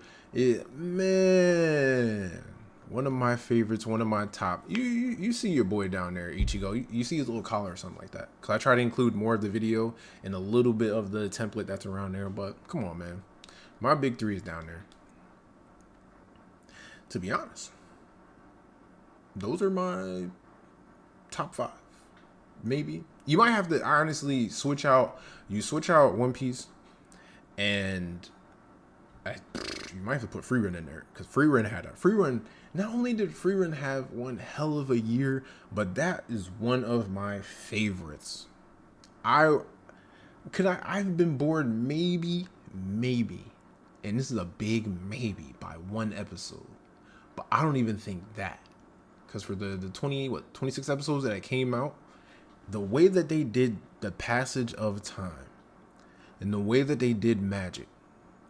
A: man, one of my favorites, one of my top. You see your boy down there, Ichigo. You see his little collar or something like that. Because I try to include more of the video and a little bit of the template that's around there. But come on, man. My big three is down there. To be honest, those are my top 5. Maybe. You might have to honestly switch out. You switch out One Piece and you might have to put Frieren in there because Frieren had a Frieren. Not only did Frieren have one hell of a year, but that is one of my favorites. I've been bored maybe, and this is a big maybe by one episode, but I don't even think that because for the 26 episodes that came out, the way that they did the passage of time and the way that they did magic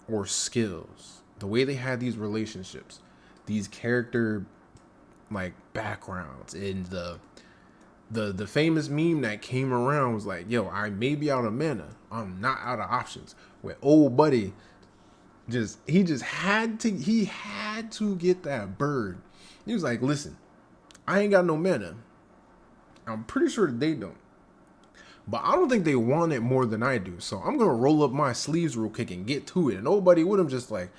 A: or skills, the way they had these relationships, these character like backgrounds, and the famous meme that came around was like, yo, I may be out of mana, I'm not out of options. Where old buddy he had to get that bird. He was like, listen, I ain't got no mana. I'm pretty sure that they don't. But I don't think they want it more than I do. So I'm going to roll up my sleeves real quick and get to it. And nobody with him just like,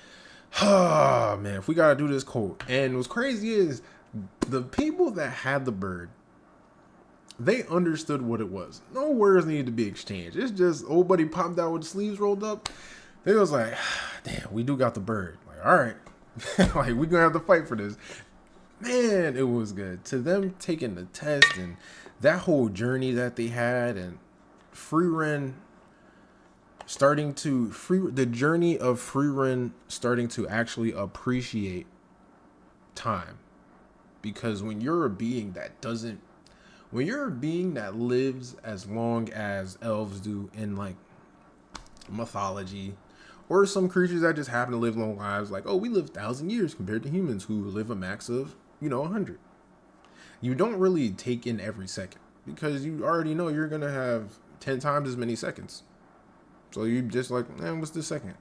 A: ah, man, if we got to do this cold. And what's crazy is the people that had the bird, they understood what it was. No words needed to be exchanged. It's just old buddy popped out with the sleeves rolled up. They was like, damn, we do got the bird. Like, all right. Like, we going to have to fight for this. Man, it was good. To them taking the test and that whole journey that they had, and Frieren the journey of Frieren starting to actually appreciate time. Because when you're a being that lives as long as elves do in like mythology, or some creatures that just happen to live long lives, like, oh, we live 1,000 years compared to humans who live a max of 100. You don't really take in every second because you already know you're going to have 10 times as many seconds. So you just like, man, what's this second?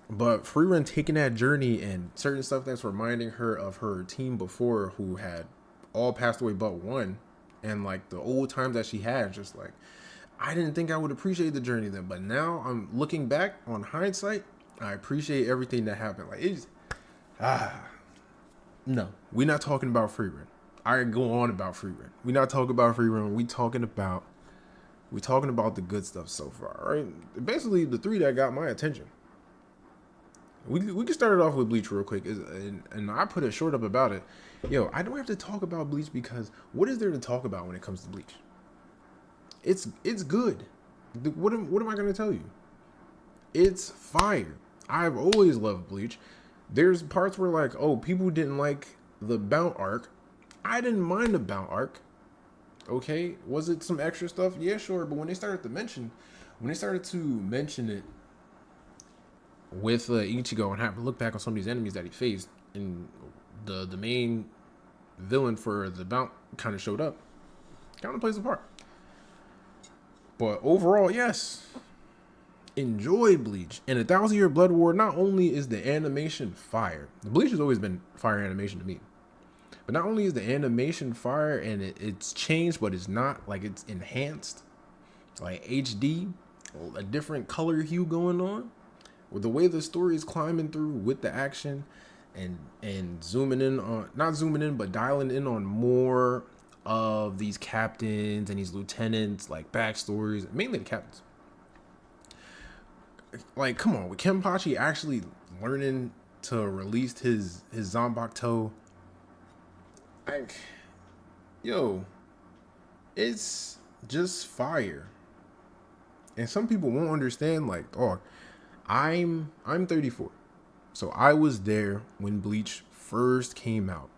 A: But Frieren taking that journey and certain stuff that's reminding her of her team before who had all passed away but one, and like the old times that she had, just like, I didn't think I would appreciate the journey then, but now I'm looking back on hindsight, I appreciate everything that happened. Like, it's no, we're not talking about Frieren. I go on about Frieren. We're not talking about Frieren. We're talking about the good stuff so far, right? Basically, the 3 that got my attention. We can start it off with Bleach real quick, and I put a short up about it. Yo, I don't have to talk about Bleach because what is there to talk about when it comes to Bleach? It's good. What am I gonna tell you? It's fire. I've always loved Bleach. There's parts where like, oh, people didn't like the Bount arc. I didn't mind the Bount arc. Okay, was it some extra stuff? Yeah, sure. But when they started to mention it with Ichigo and have to look back on some of these enemies that he faced, and the main villain for the Bount kind of showed up, kind of plays a part. But overall, yes, enjoy Bleach. And 1,000 Year Blood War, not only is the animation fire, the Bleach has always been fire animation to me, but not only is the animation fire and it's changed, but it's not like it's enhanced, like HD, a different color hue going on, with the way the story is climbing through with the action and zooming in on, not zooming in, but dialing in on more of these captains and these lieutenants, like backstories, mainly the captains. Like, come on, with Kenpachi actually learning to release his Zanbakuto, like, yo, it's just fire. And some people won't understand, like, oh, I'm 34. So I was there when Bleach first came out.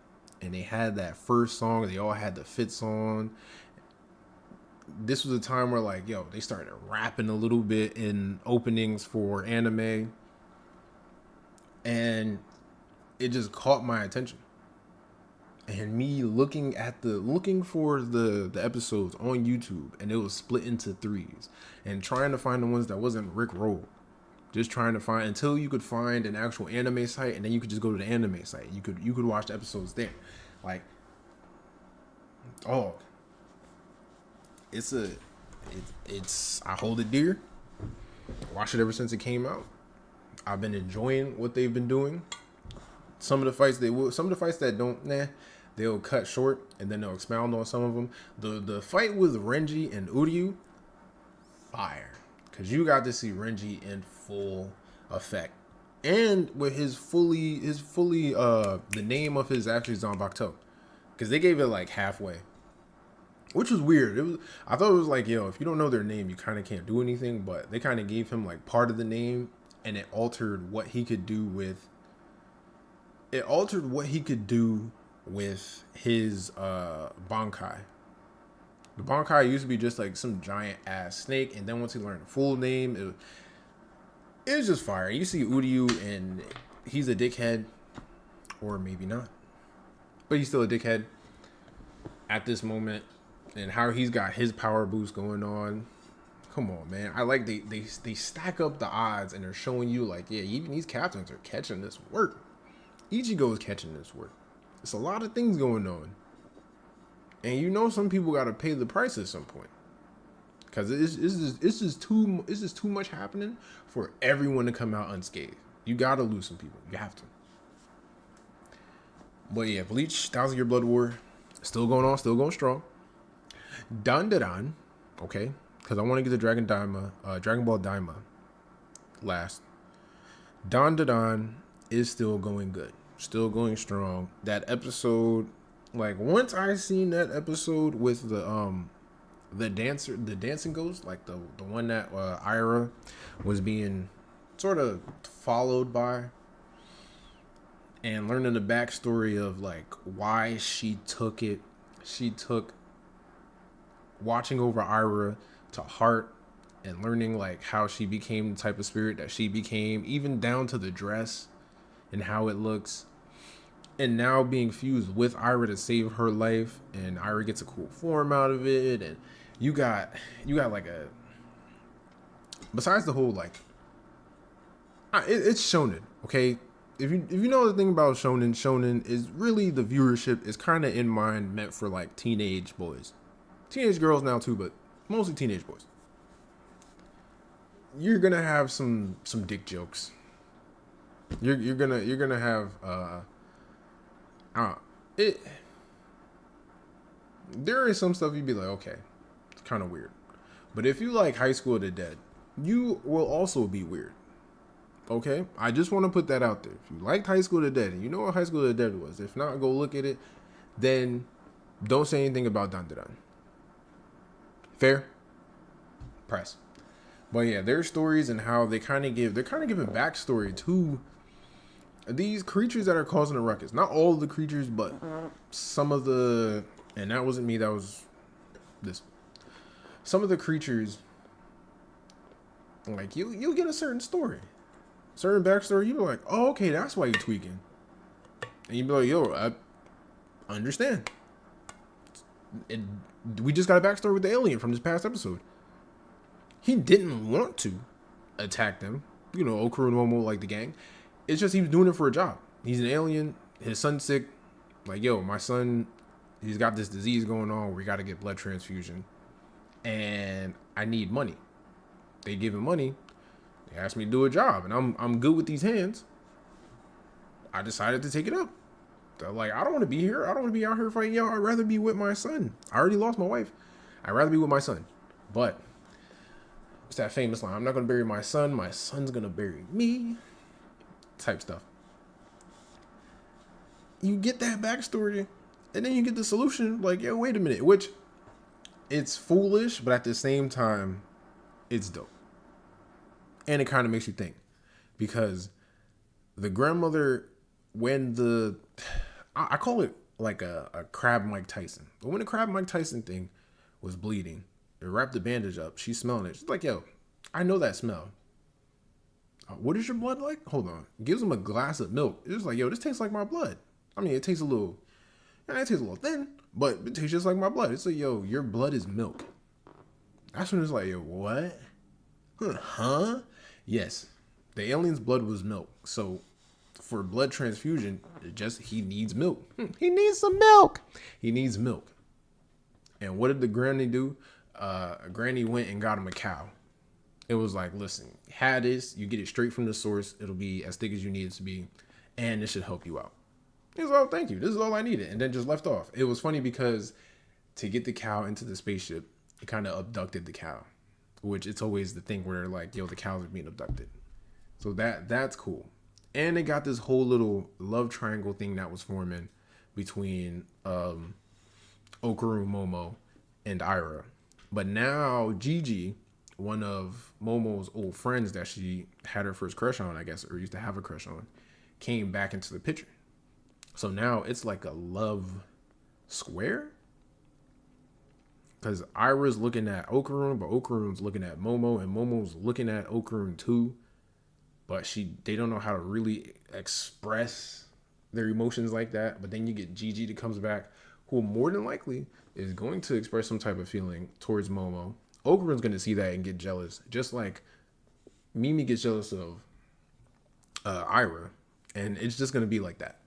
A: And they had that first song. They all had the fits on. This was a time where, like, yo, they started rapping a little bit in openings for anime. And it just caught my attention. And me looking for the episodes on YouTube, and it was split into 3s. And trying to find the ones that wasn't Rick Roll. just trying to find until you could find an actual anime site, and then you could just go to the anime site. You could watch the episodes there. Like, oh, it's I hold it dear. Watch it ever since it came out. I've been enjoying what they've been doing. Some of the fights that don't, they'll cut short and then they'll expound on some of them. The fight with Renji and Uryu, fire, because you got to see Renji in full effect, and with his fully the name of his actually Zanbakuto, because they gave it like halfway, which was weird. I thought it was like, if you don't know their name, you kind of can't do anything, but they kind of gave him like part of the name, and it altered what he could do with. It altered what he could do with his Bankai. The Bankai used to be just like some giant ass snake, and then once he learned the full name, it was just fire. You see Uryu, and he's a dickhead, or maybe not, but he's still a dickhead at this moment, and how he's got his power boost going on. Come on, man. I like they stack up the odds, and they're showing you like, yeah, even these captains are catching this work. Ichigo is catching this work. It's a lot of things going on. And some people got to pay the price at some point. Because it's just too much happening for everyone to come out unscathed. You got to lose some people. You have to. But yeah, Bleach, 1,000 Year Blood War, still going on, still going strong. Dandadan, okay, because I want to get to Dragon Ball Daima last. Dandadan is still going good. Still going strong. That episode, like, once I seen that episode with the dancing ghost, like the one that Ira was being sort of followed by, and learning the backstory of like why she took watching over Ira to heart, and learning like how she became the type of spirit that she became, even down to the dress and how it looks. And now being fused with Ira to save her life, and Ira gets a cool form out of it, and you got like a, besides the whole like, it's shonen, okay. If you know the thing about shonen is really the viewership is kind of in mind meant for like teenage boys, teenage girls now too, but mostly teenage boys. You're gonna have some dick jokes. You're gonna have there is some stuff you'd be like, okay, it's kind of weird. But if you like High School of the Dead, you will also be weird. Okay? I just want to put that out there. If you liked High School of the Dead, and you know what High School of the Dead was, if not, go look at it, then don't say anything about Dandadan. Fair? Press. But yeah, their stories and how they're kind of giving backstory to these creatures that are causing a ruckus. Not all of the creatures, but some of the, and that wasn't me, that was this. Some of the creatures, like you'll get a certain story, certain backstory. You be like, oh, okay, that's why you're tweaking. And you be like, yo, I understand. We just got a backstory with the alien from this past episode. He didn't want to attack them. Okuro Momo, like the gang. It's just he was doing it for a job. He's an alien. His son's sick. Like, yo, my son, he's got this disease going on where we got to get blood transfusion. And I need money. They give him money. They asked me to do a job. And I'm good with these hands. I decided to take it up. They're like, I don't want to be here. I don't want to be out here fighting y'all. I'd rather be with my son. I already lost my wife. I'd rather be with my son. But it's that famous line, I'm not going to bury my son. My son's going to bury me. Type stuff. You get that backstory, and then you get the solution. Like, yo, wait a minute. Which, it's foolish, but at the same time, it's dope. And it kind of makes you think. Because the grandmother, when I call it like a Crab Mike Tyson. But when the Crab Mike Tyson thing was bleeding, they wrapped the bandage up. She's smelling it. She's like, yo, I know that smell. What is your blood like? Hold on. Gives him a glass of milk. It's just like, yo, this tastes like my blood. I mean, it tastes a little thin, but it tastes just like my blood. It's like, yo, your blood is milk. That's when it's like, yo, what? Huh? Yes. The alien's blood was milk. So for blood transfusion, he needs milk. He needs some milk. He needs milk. And what did the granny do? Granny went and got him a cow. It was like, listen, had this, you get it straight from the source. It'll be as thick as you need it to be. And this should help you out. He was like, oh, thank you. This is all I needed. And then just left off. It was funny because to get the cow into the spaceship, it kind of abducted the cow. Which it's always the thing where like, yo, the cows are being abducted. So that's cool. And they got this whole little love triangle thing that was forming between Okaru Momo and Aira. But now Gigi, one of Momo's old friends that she had her first crush on, I guess, or used to have a crush on, came back into the picture. So now it's like a love square. Because Aira's looking at Okarun, but Okarun's looking at Momo, and Momo's looking at Okarun too. But they don't know how to really express their emotions like that. But then you get Gigi that comes back, who more than likely is going to express some type of feeling towards Momo. Okarun's going to see that and get jealous, just like Mimi gets jealous of Aira. And it's just going to be like that.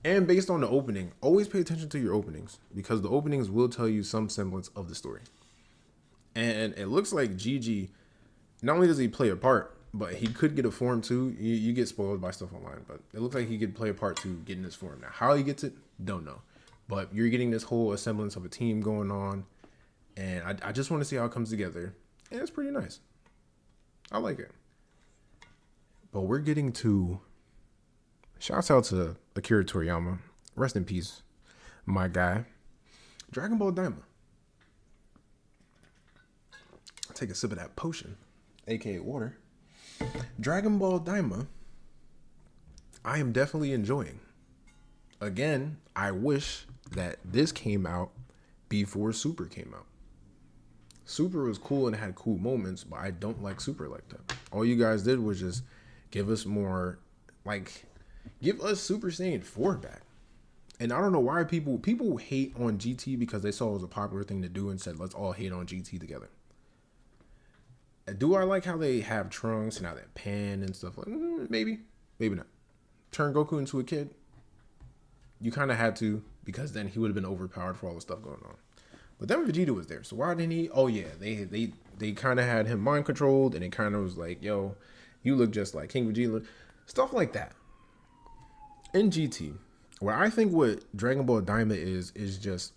A: And based on the opening, always pay attention to your openings, because the openings will tell you some semblance of the story. And it looks like Gigi, not only does he play a part, but he could get a form too. You get spoiled by stuff online, but it looks like he could play a part to get in this form. Now, how he gets it, don't know. But you're getting this whole semblance of a team going on. And I just want to see how it comes together. And it's pretty nice. I like it. But we're getting to... Shouts out to Akira Toriyama. Rest in peace, my guy. Dragon Ball Daima. Take a sip of that potion, aka water. Dragon Ball Daima, I am definitely enjoying. Again, I wish that this came out before Super came out. Super was cool and had cool moments, but I don't like Super like that. All you guys did was just give us more, like, give us Super Saiyan 4 back. And I don't know why people hate on GT because they saw it was a popular thing to do and said, let's all hate on GT together. Do I like how they have Trunks and how they have Pan and stuff? Like, maybe not. Turn Goku into a kid. You kind of had to, because then he would have been overpowered for all the stuff going on. But then Vegeta was there, so why didn't he? Oh yeah, they kind of had him mind controlled, and it kind of was like, yo, you look just like King Vegeta, stuff like that. In GT, where I think what Dragon Ball Daima is just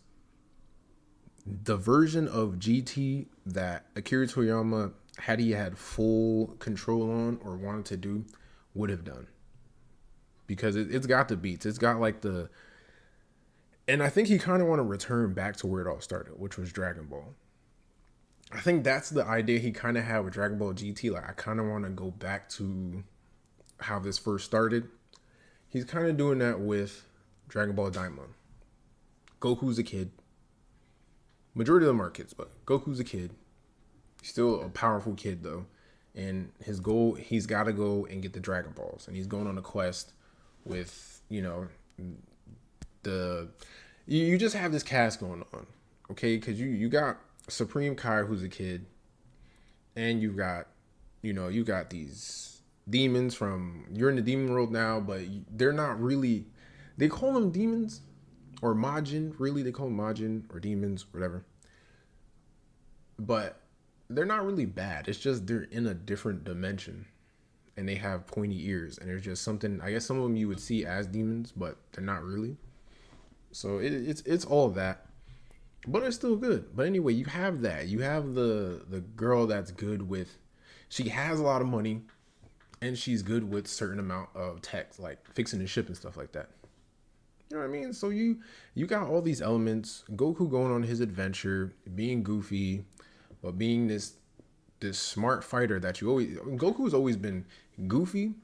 A: the version of GT that Akira Toriyama, had he had full control on or wanted to do, would have done. Because it's got the beats. It's got like the... And I think he kind of want to return back to where it all started, which was Dragon Ball. I think that's the idea he kind of had with Dragon Ball GT. Like, I kind of want to go back to how this first started. He's kind of doing that with Dragon Ball Daima. Goku's a kid. Majority of them are kids, but Goku's a kid. He's still a powerful kid, though. And his goal, he's got to go and get the Dragon Balls. And he's going on a quest with, you just have this cast going on, okay? Because you got Supreme Kai, who's a kid. And you got these demons from, you're in the demon world now, but they're not really, they call them demons or Majin, really, they call them Majin or demons, whatever. But they're not really bad. It's just they're in a different dimension and they have pointy ears, and there's just something, I guess some of them you would see as demons, but they're not really. So it's all that, but it's still good. But anyway, you have that. You have the girl that's good with, she has a lot of money and she's good with certain amount of tech, like fixing the ship and stuff like that. You know what I mean? So you got all these elements. Goku going on his adventure, being goofy, but being this smart fighter that Goku's always been goofy,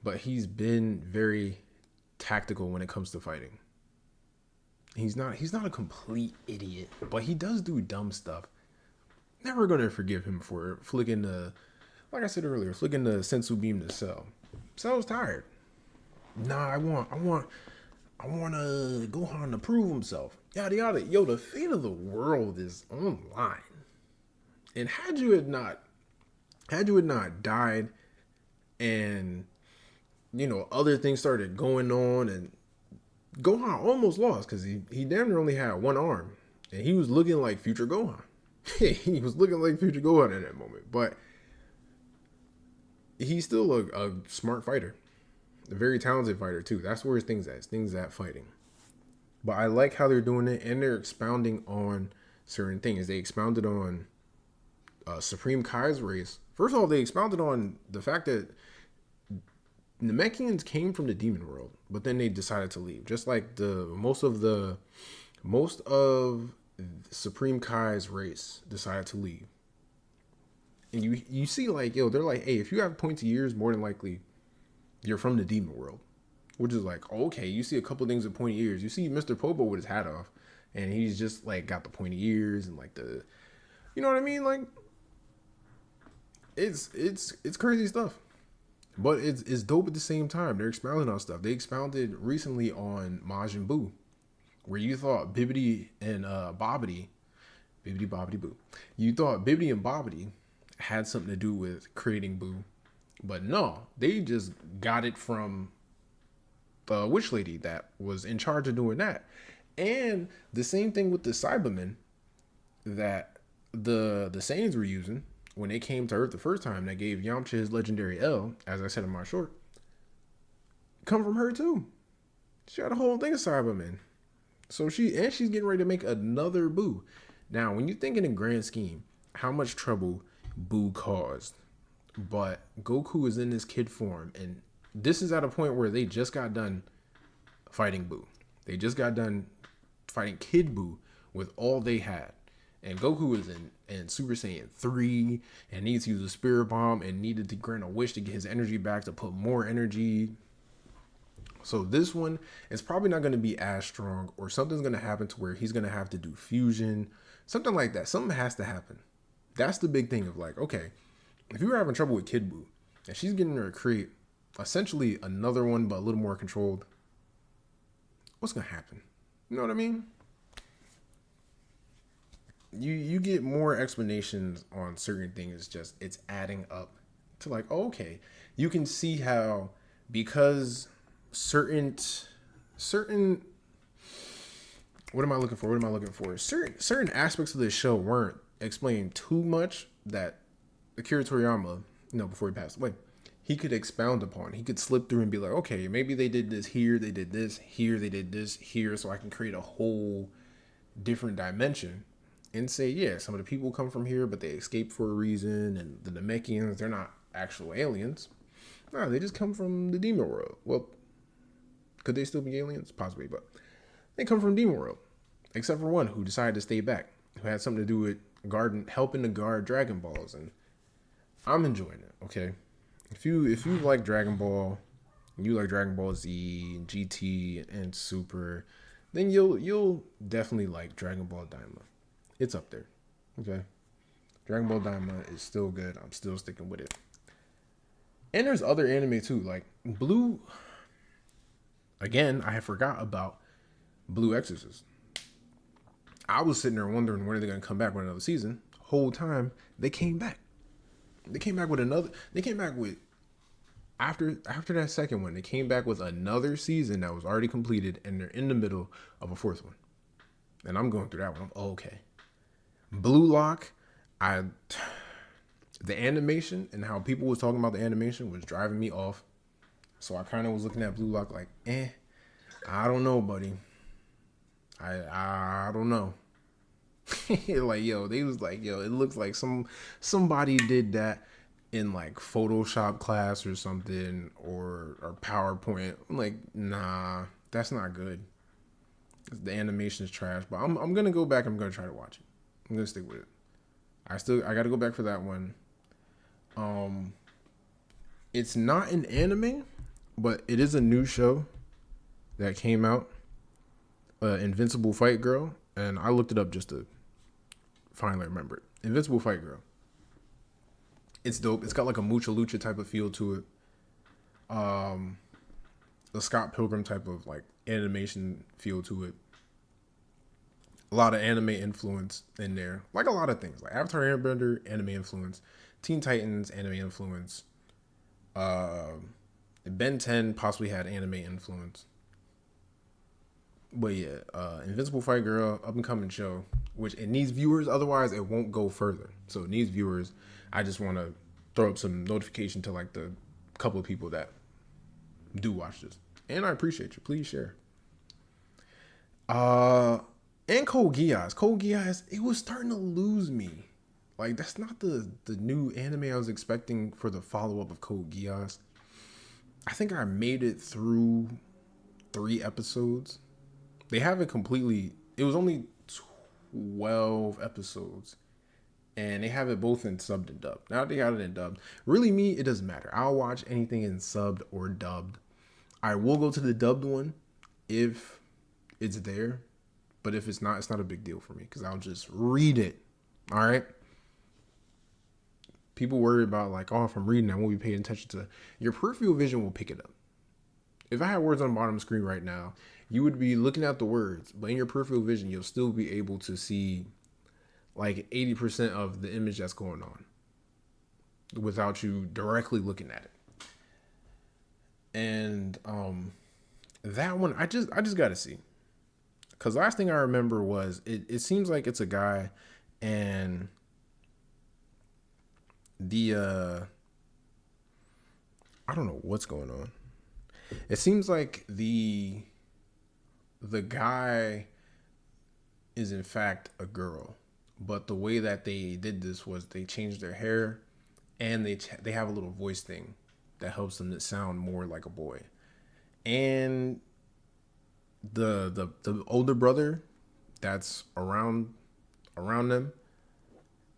A: but he's been very tactical when it comes to fighting. He's not a complete idiot, but he does do dumb stuff. Never gonna forgive him for flicking like I said earlier, flicking the Sensu beam to Cell. Cell's tired. Nah, I want Gohan to prove himself. Yada yada. Yo, the fate of the world is online. And had you had not died And, other things started going on, and Gohan almost lost because he damn near only had one arm. And he was looking like future Gohan. He was looking like future Gohan in that moment. But he's still a smart fighter. A very talented fighter, too. That's where his thing's at. His thing's at fighting. But I like how they're doing it, and they're expounding on certain things. They expounded on Supreme Kai's race. First of all, they expounded on the fact that Namekians came from the demon world, but then they decided to leave. Just like most of Supreme Kai's race decided to leave. And you see, like, they're like, hey, if you have pointy ears, more than likely you're from the demon world. Which is like, okay, you see a couple things with pointy ears. You see Mr. Popo with his hat off, and he's just like got the pointy ears and like you know what I mean? Like, it's crazy stuff. But it's dope at the same time. They're expounding on stuff. They expounded recently on Majin Buu, where you thought Bibbidi and Bobbidi, Bibbidi Bobbidi Boo, you thought Bibbidi and Bobbidi had something to do with creating Buu, but no, they just got it from the witch lady that was in charge of doing that. And the same thing with the Cybermen that the Saiyans were using when they came to Earth the first time, that gave Yamcha his legendary L, as I said in my short, come from her too. She had a whole thing of Cybermen. So she's getting ready to make another Buu. Now, when you think in the grand scheme, how much trouble Buu caused, but Goku is in this kid form, and this is at a point where they just got done fighting Buu. They just got done fighting Kid Buu with all they had. And Goku was in Super Saiyan 3 and needs to use a Spirit Bomb and needed to grant a wish to get his energy back to put more energy. So this one is probably not going to be as strong, or something's going to happen to where he's going to have to do fusion. Something like that. Something has to happen. That's the big thing of like, okay, if you were having trouble with Kid Buu and she's getting her to create essentially another one but a little more controlled, what's going to happen? You know what I mean? You get more explanations on certain things. Just it's adding up to like, oh, okay, you can see how, because certain what am I looking for? Certain aspects of this show weren't explained too much, that Akira Toriyama, before he passed away, he could expound upon. He could slip through and be like, okay, maybe they did this here, they did this here, they did this here, so I can create a whole different dimension and say, yeah, some of the people come from here, but they escaped for a reason, and the Namekians, they're not actual aliens. No, they just come from the demon world. Well, could they still be aliens? Possibly, but they come from demon world. Except for one who decided to stay back, who had something to do with helping to guard Dragon Balls, and I'm enjoying it. Okay, if you like Dragon Ball, you like Dragon Ball Z, GT, and Super, then you'll definitely like Dragon Ball Daima. It's up there. Okay, Dragon Ball Daima is still good. I'm still sticking with it. And there's other anime too, like Blue. Again, I had forgot about Blue Exorcist. I was sitting there wondering when are they going to come back with another season. Whole time they came back. They came back with after that second one. They came back with another season that was already completed, and they're in the middle of a fourth one. And I'm going through that one. I'm okay. Blue Lock, the animation and how people was talking about the animation was driving me off. So I kind of was looking at Blue Lock like, I don't know, buddy. I don't know. Like, they was like, it looks like somebody did that in like Photoshop class or something, or PowerPoint. I'm like, nah, that's not good. The animation is trash. But I'm gonna go back. I'm gonna try to watch it. I'm gonna stick with it. I gotta go back for that one. It's not an anime, but it is a new show that came out, Invincible Fight Girl, and I looked it up just to finally remember it. Invincible Fight Girl. It's dope. It's got like a Mucha Lucha type of feel to it. The Scott Pilgrim type of like animation feel to it. A lot of anime influence in there. Like a lot of things. Like Avatar Airbender, anime influence. Teen Titans, anime influence. Ben 10 possibly had anime influence. But yeah, Invincible Fight Girl, up and coming show, which it needs viewers, otherwise it won't go further. So it needs viewers. I just want to throw up some notification to like the couple of people that do watch this. And I appreciate you. Please share. And Code Geass. Code Geass, it was starting to lose me. Like, that's not the new anime I was expecting for the follow-up of Code Geass. I think I made it through 3 episodes. They haven't completely... It was only 12 episodes. And they have it both in subbed and dubbed. Now they got it in dubbed. Really, me, it doesn't matter. I'll watch anything in subbed or dubbed. I will go to the dubbed one if it's there. But if it's not a big deal for me. Because I'll just read it. All right? People worry about like, oh, if I'm reading, I won't be paying attention to... Your peripheral vision will pick it up. If I had words on the bottom of the screen right now, you would be looking at the words, but in your peripheral vision, you'll still be able to see like 80% of the image that's going on without you directly looking at it. And that one, I just gotta see. Because last thing I remember was, it seems like it's a guy and the, I don't know what's going on. It seems like the guy is in fact a girl, but the way that they did this was they changed their hair, and they have a little voice thing that helps them to sound more like a boy. And the older brother that's around them,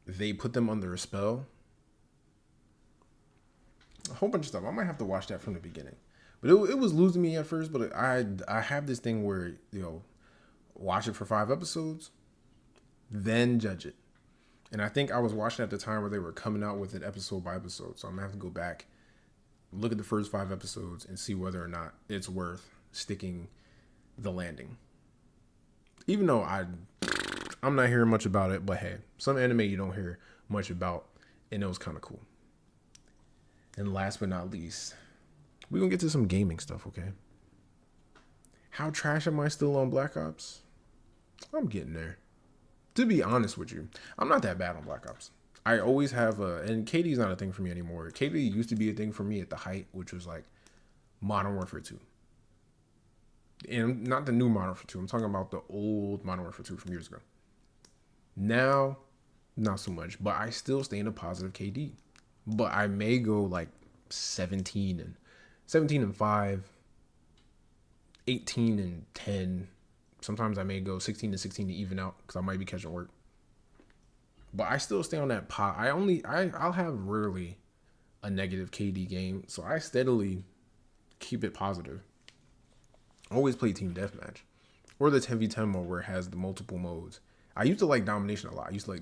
A: they put them under a spell. A whole bunch of stuff. I might have to watch that from the beginning. But it was losing me at first, but I have this thing where, watch it for 5 episodes, then judge it. And I think I was watching at the time where they were coming out with it episode by episode. So I'm going to have to go back, look at the first 5 episodes, and see whether or not it's worth sticking the landing. Even though I'm not hearing much about it, but hey, some anime you don't hear much about, and it was kind of cool. And last but not least, we're going to get to some gaming stuff, okay? How trash am I still on Black Ops? I'm getting there. To be honest with you, I'm not that bad on Black Ops. I always have and KD's not a thing for me anymore. KD used to be a thing for me at the height, which was like Modern Warfare 2. And not the new Modern Warfare 2. I'm talking about the old Modern Warfare 2 from years ago. Now, not so much. But I still stay in a positive KD. But I may go like 17 and 5, 18 and 10. Sometimes I may go 16 and 16 to even out because I might be catching work. But I still stay on that pot. I'll have rarely a negative KD game, so I steadily keep it positive. Always play team deathmatch or the 10v10 mode where it has the multiple modes. I used to like domination a lot. I used to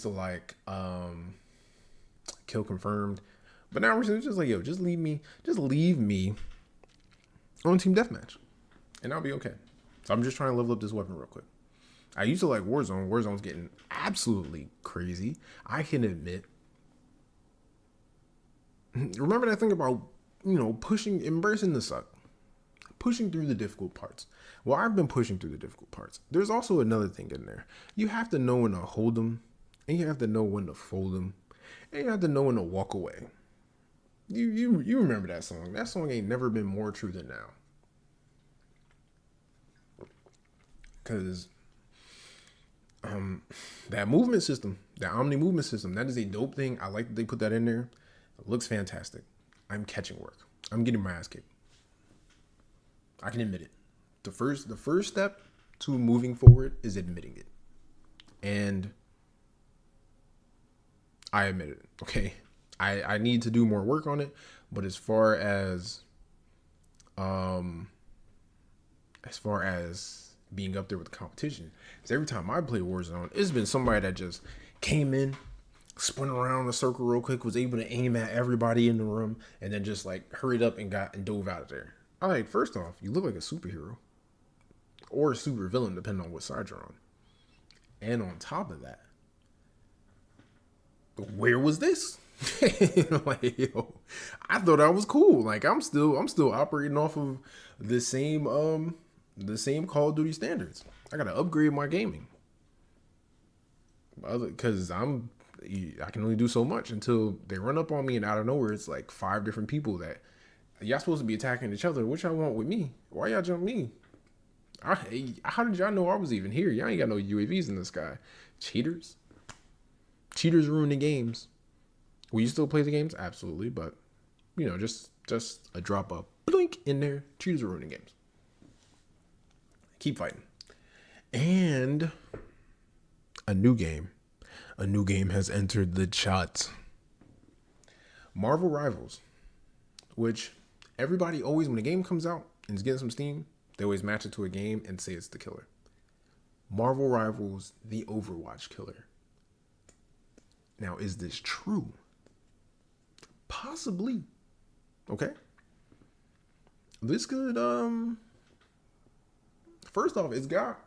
A: like kill confirmed. But now we're just like, just leave me on team deathmatch, and I'll be okay. So I'm just trying to level up this weapon real quick. I used to like Warzone. Warzone's getting absolutely crazy. I can admit. Remember that thing about, embracing the suck. Pushing through the difficult parts. Well, I've been pushing through the difficult parts. There's also another thing in there. You have to know when to hold them, and you have to know when to fold them, and you have to know when to walk away. You remember that song. That song ain't never been more true than now. Because that movement system, that Omni movement system, that is a dope thing. I like that they put that in there. It looks fantastic. I'm catching work. I'm getting my ass kicked. I can admit it. The first step to moving forward is admitting it. And I admit it, okay? I need to do more work on it, but as far as being up there with the competition, because every time I play Warzone, it's been somebody that just came in, spun around a circle real quick, was able to aim at everybody in the room, and then just like hurried up and dove out of there. All right, first off, you look like a superhero or a super villain, depending on what side you're on. And on top of that, where was this? Like, yo, I thought I was cool. Like I'm still operating off of the same Call of Duty standards. I gotta upgrade my gaming. Because I can only do so much until they run up on me, and out of nowhere it's like 5 different people that y'all supposed to be attacking each other. What y'all want with me? Why y'all jump me? How did y'all know I was even here? Y'all ain't got no UAVs in the sky. Cheaters. Cheaters ruin the games. Will you still play the games? Absolutely, but just a drop of blink in there. Cheaters are ruining games. Keep fighting. And a new game. A new game has entered the chat. Marvel Rivals, which everybody always, when a game comes out and it's getting some steam, they always match it to a game and say it's the killer. Marvel Rivals, the Overwatch killer. Now, is this true? Possibly. Okay. This could, first off, it's got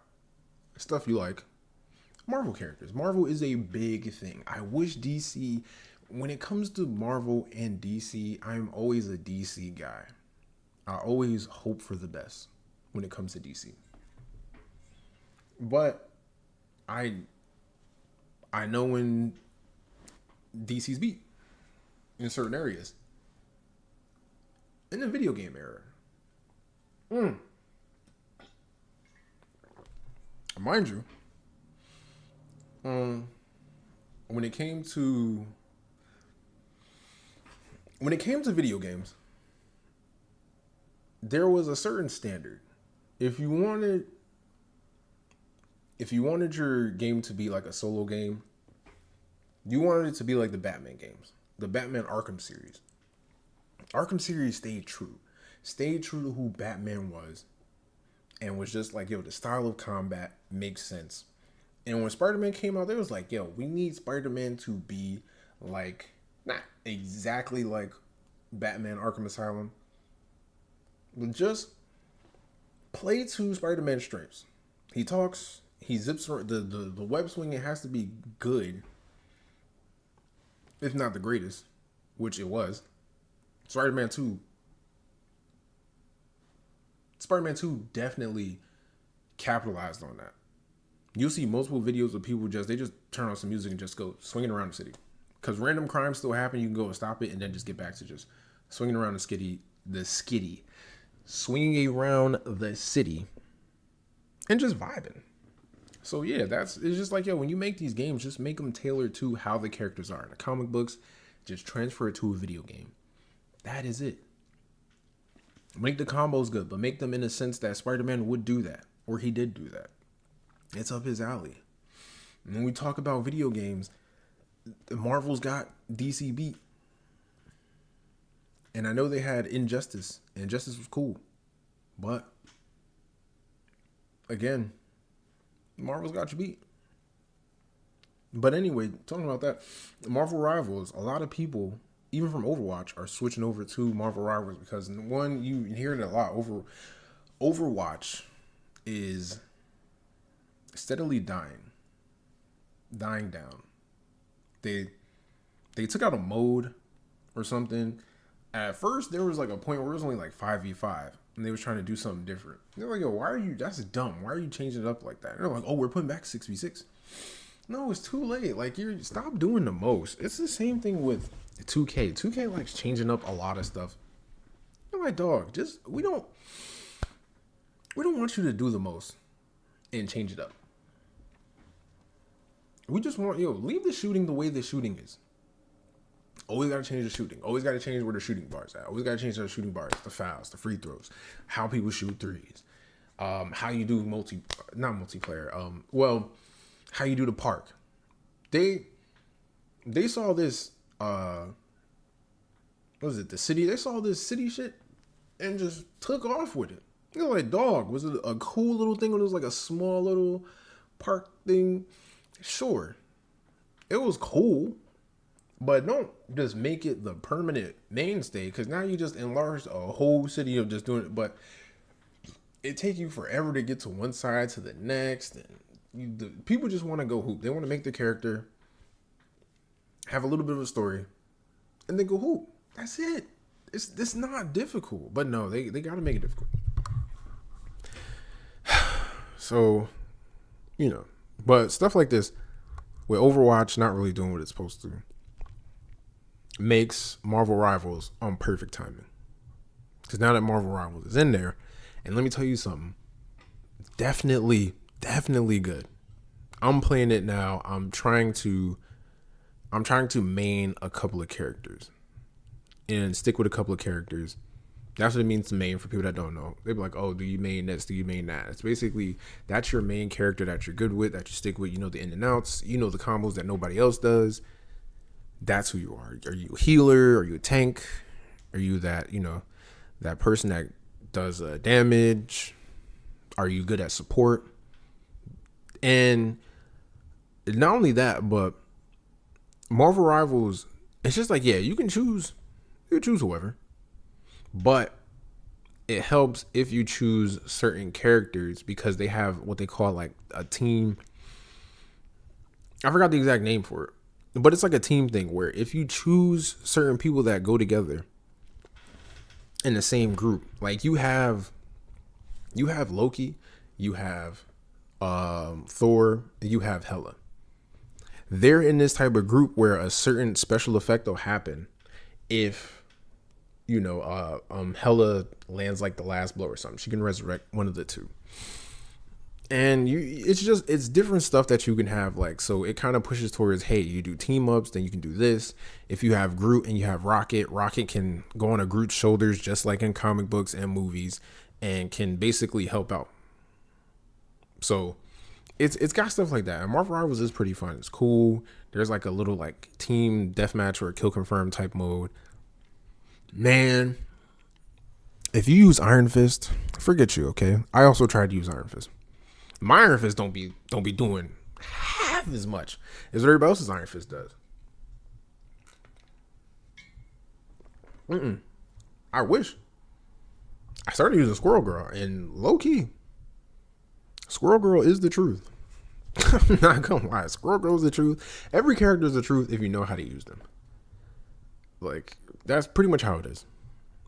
A: stuff you like. Marvel characters. Marvel is a big thing. I wish DC, when it comes to Marvel and DC, I'm always a DC guy. I always hope for the best when it comes to DC. But I know when DC's beat in certain areas. In the video game era. Mind you, when it came to video games, there was a certain standard. If you wanted your game to be like a solo game, you wanted it to be like the Batman games, the Batman Arkham series. Arkham series stayed true to who Batman was, and was just like, yo, the style of combat makes sense. And when Spider-Man came out, they was like, yo, we need Spider-Man to be like, not exactly like Batman Arkham Asylum, but just play to Spider-Man's strengths. He talks, he zips around, the web swinging has to be good, if not the greatest, which it was. Spider-Man 2 definitely capitalized on that. You'll see multiple videos of people they just turn on some music and just go swinging around the city. Because random crimes still happen, you can go and stop it and then just get back to just swinging around swinging around the city and just vibing. So yeah, it's just like, yo, when you make these games, just make them tailored to how the characters are. In the comic books, just transfer it to a video game. That is it. Make the combos good, but make them in a sense that Spider-Man would do that, or he did do that. It's up his alley. And when we talk about video games, Marvel's got DC beat. And I know they had Injustice. Injustice was cool. But, again, Marvel's got you beat. But anyway, talking about that, Marvel Rivals, a lot of people, even from Overwatch, are switching over to Marvel Rivals because, one, you hear it a lot. Overwatch is steadily dying down. They took out a mode or something. At first, there was like a point where it was only like 5v5, and they were trying to do something different. They're like, yo, that's dumb. Why are you changing it up like that? And they're like, oh, we're putting back 6v6. No, it's too late. Like, stop doing the most. It's the same thing with 2K. 2K likes changing up a lot of stuff. You're like, dog, we don't want you to do the most and change it up. We just want, leave the shooting the way the shooting is. Always got to change the shooting. Always got to change where the shooting bars at. Always got to change the shooting bars, the fouls, the free throws, how people shoot threes, how you do not multiplayer. How you do the park. They saw this. What was it? The city. They saw this city shit and just took off with it. You're like, dog, was it a cool little thing when it was like a small little park thing? Sure, it was cool. But don't just make it the permanent mainstay, because now you just enlarged a whole city of just doing it. But it take you forever to get to one side to the next. And people just want to go hoop. They want to make the character have a little bit of a story, and then go hoop. That's it. It's not difficult. But no, they got to make it difficult. So, but stuff like this, with Overwatch not really doing what it's supposed to, makes Marvel Rivals on perfect timing. Because now that Marvel Rivals is in there, and let me tell you something, definitely good. I'm playing it now. I'm trying to main a couple of characters and stick with a couple of characters. That's what it means to main for people that don't know. They be like, oh, do you main this? Do you main that? It's basically, that's your main character that you're good with, that you stick with. You know the in and outs. You know the combos that nobody else does. That's who you are. Are you a healer? Are you a tank? Are you that, that person that does damage? Are you good at support? And not only that, but Marvel Rivals, it's just like, yeah, you can choose whoever. But it helps if you choose certain characters because they have what they call like a team. I forgot the exact name for it, but it's like a team thing where if you choose certain people that go together in the same group, like you have Loki, you have Thor, you have Hela. They're in this type of group where a certain special effect will happen if Hela lands like the last blow or something. She can resurrect one of the two. And it's different stuff that you can have. Like, so it kind of pushes towards, hey, you do team ups, then you can do this. If you have Groot and you have Rocket can go on a Groot's shoulders, just like in comic books and movies, and can basically help out. So it's got stuff like that. And Marvel Rivals is pretty fun. It's cool. There's like a little like team deathmatch or kill confirm type mode. Man, if you use Iron Fist, forget you, okay? I also tried to use Iron Fist. My Iron Fist don't be doing half as much as everybody else's Iron Fist does. I wish. I started using Squirrel Girl, and low key, Squirrel Girl is the truth. I'm not gonna lie, Squirrel Girl is the truth. Every character is the truth if you know how to use them. Like, that's pretty much how it is.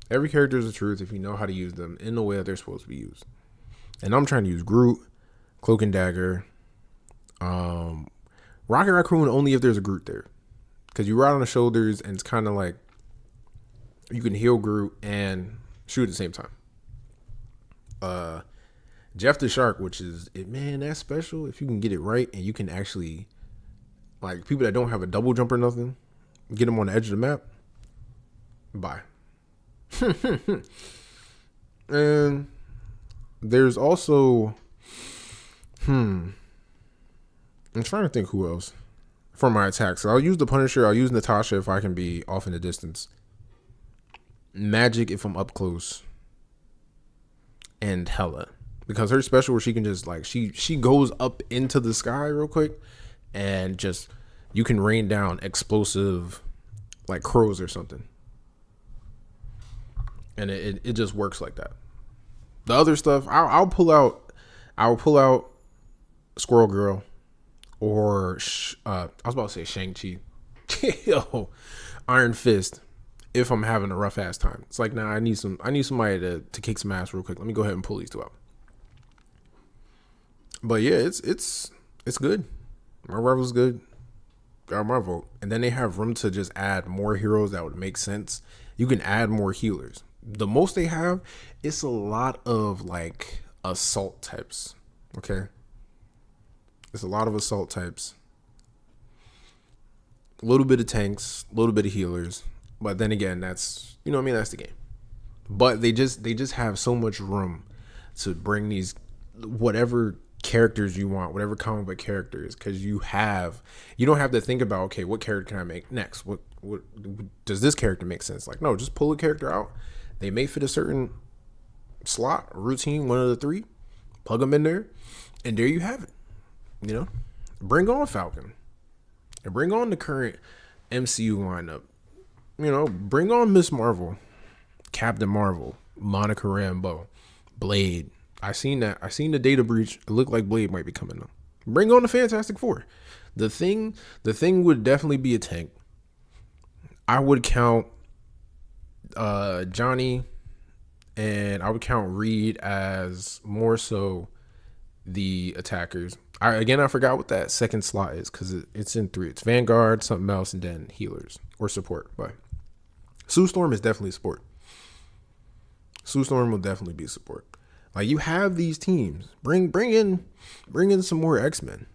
A: Every character is the truth if you know how to use them in the way that they're supposed to be used. And I'm trying to use Groot, Cloak and Dagger, Rocket Raccoon only if there's a Groot there. Because you ride on the shoulders and it's kind of like you can heal Groot and shoot at the same time. Jeff the Shark, which is, man, that's special if you can get it right and you can actually, like, people that don't have a double jump or nothing, get them on the edge of the map. Bye. And there's also, I'm trying to think who else for my attacks. So I'll use the Punisher. I'll use Natasha if I can be off in the distance. Magic if I'm up close. And Hela. Because her special where she can just like, she goes up into the sky real quick and just, you can rain down explosive like crows or something. And it just works like that. The other stuff, I'll pull out Squirrel Girl, or I was about to say Shang-Chi. Yo, Iron Fist. If I'm having a rough ass time, it's like, nah, I need somebody to kick some ass real quick. Let me go ahead and pull these two out. But yeah, it's good. My Rival's good. Got my vote. And then they have room to just add more heroes that would make sense. You can add more healers. The most they have, it's a lot of like assault types. Okay. It's a lot of assault types. A little bit of tanks, a little bit of healers. But then again, that's, that's the game. But they just have so much room to bring these whatever characters you want, whatever comic book characters, because you don't have to think about, okay, what character can I make next? What does this character make sense? Like, no, just pull a character out. They may fit a certain slot, routine, one of the three, plug them in there, and there you have it. Bring on Falcon, and bring on the current MCU lineup. Bring on Miss Marvel, Captain Marvel, Monica Rambeau, Blade. I seen the data breach. It looked like Blade might be coming up. Bring on the Fantastic Four. The thing would definitely be a tank. I would count Johnny and I would count Reed as more so the attackers. I forgot what that second slot is because it's in three. It's Vanguard, something else, and then healers or support. But Sue Storm is definitely support. Sue Storm will definitely be support. Like you have these teams. Bring in some more X-Men.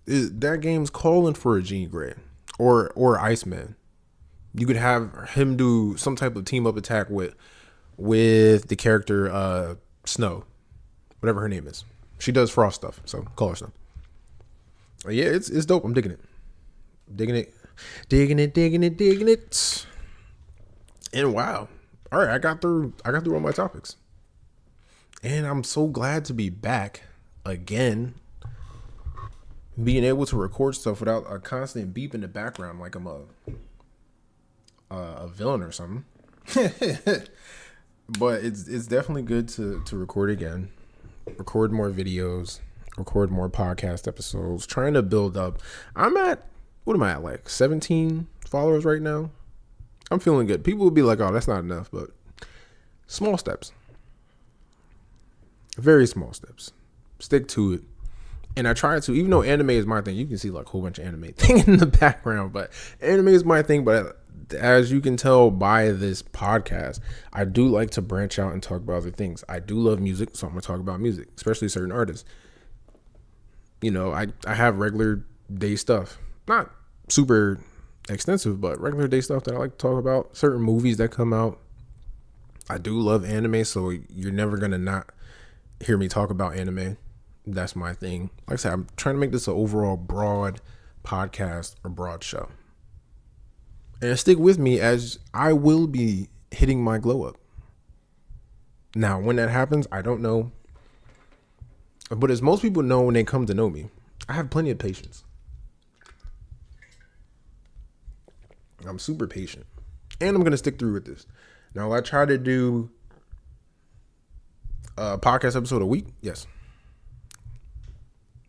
A: That game's calling for a Jean Grey or Iceman. You could have him do some type of team up attack with the character Snow, whatever her name is. She does frost stuff, so call her Snow. Yeah, it's dope. I'm digging it. Digging it. And wow. All right, I got through all my topics. And I'm so glad to be back again. Being able to record stuff without a constant beep in the background like I'm a villain or something. But it's definitely good to record again. Record more videos, record more podcast episodes, trying to build up. What am I at, like 17 followers right now? I'm feeling good. People will be like, oh, that's not enough, but small steps. Very small steps. Stick to it. And I try to, even though anime is my thing, you can see like a whole bunch of anime thing in the background, but anime is my thing. But as you can tell by this podcast, I do like to branch out and talk about other things. I do love music, so I'm going to talk about music, especially certain artists. You know, I have regular day stuff. Not super extensive, but regular day stuff that I like to talk about. Certain movies that come out. I do love anime, so you're never going to not hear me talk about anime. That's my thing. Like I said, I'm trying to make this an overall broad podcast or broad show. And stick with me as I will be hitting my glow up. Now, when that happens, I don't know. But as most people know when they come to know me, I have plenty of patience. I'm super patient. And I'm going to stick through with this. Now, I try to do a podcast episode a week. Yes.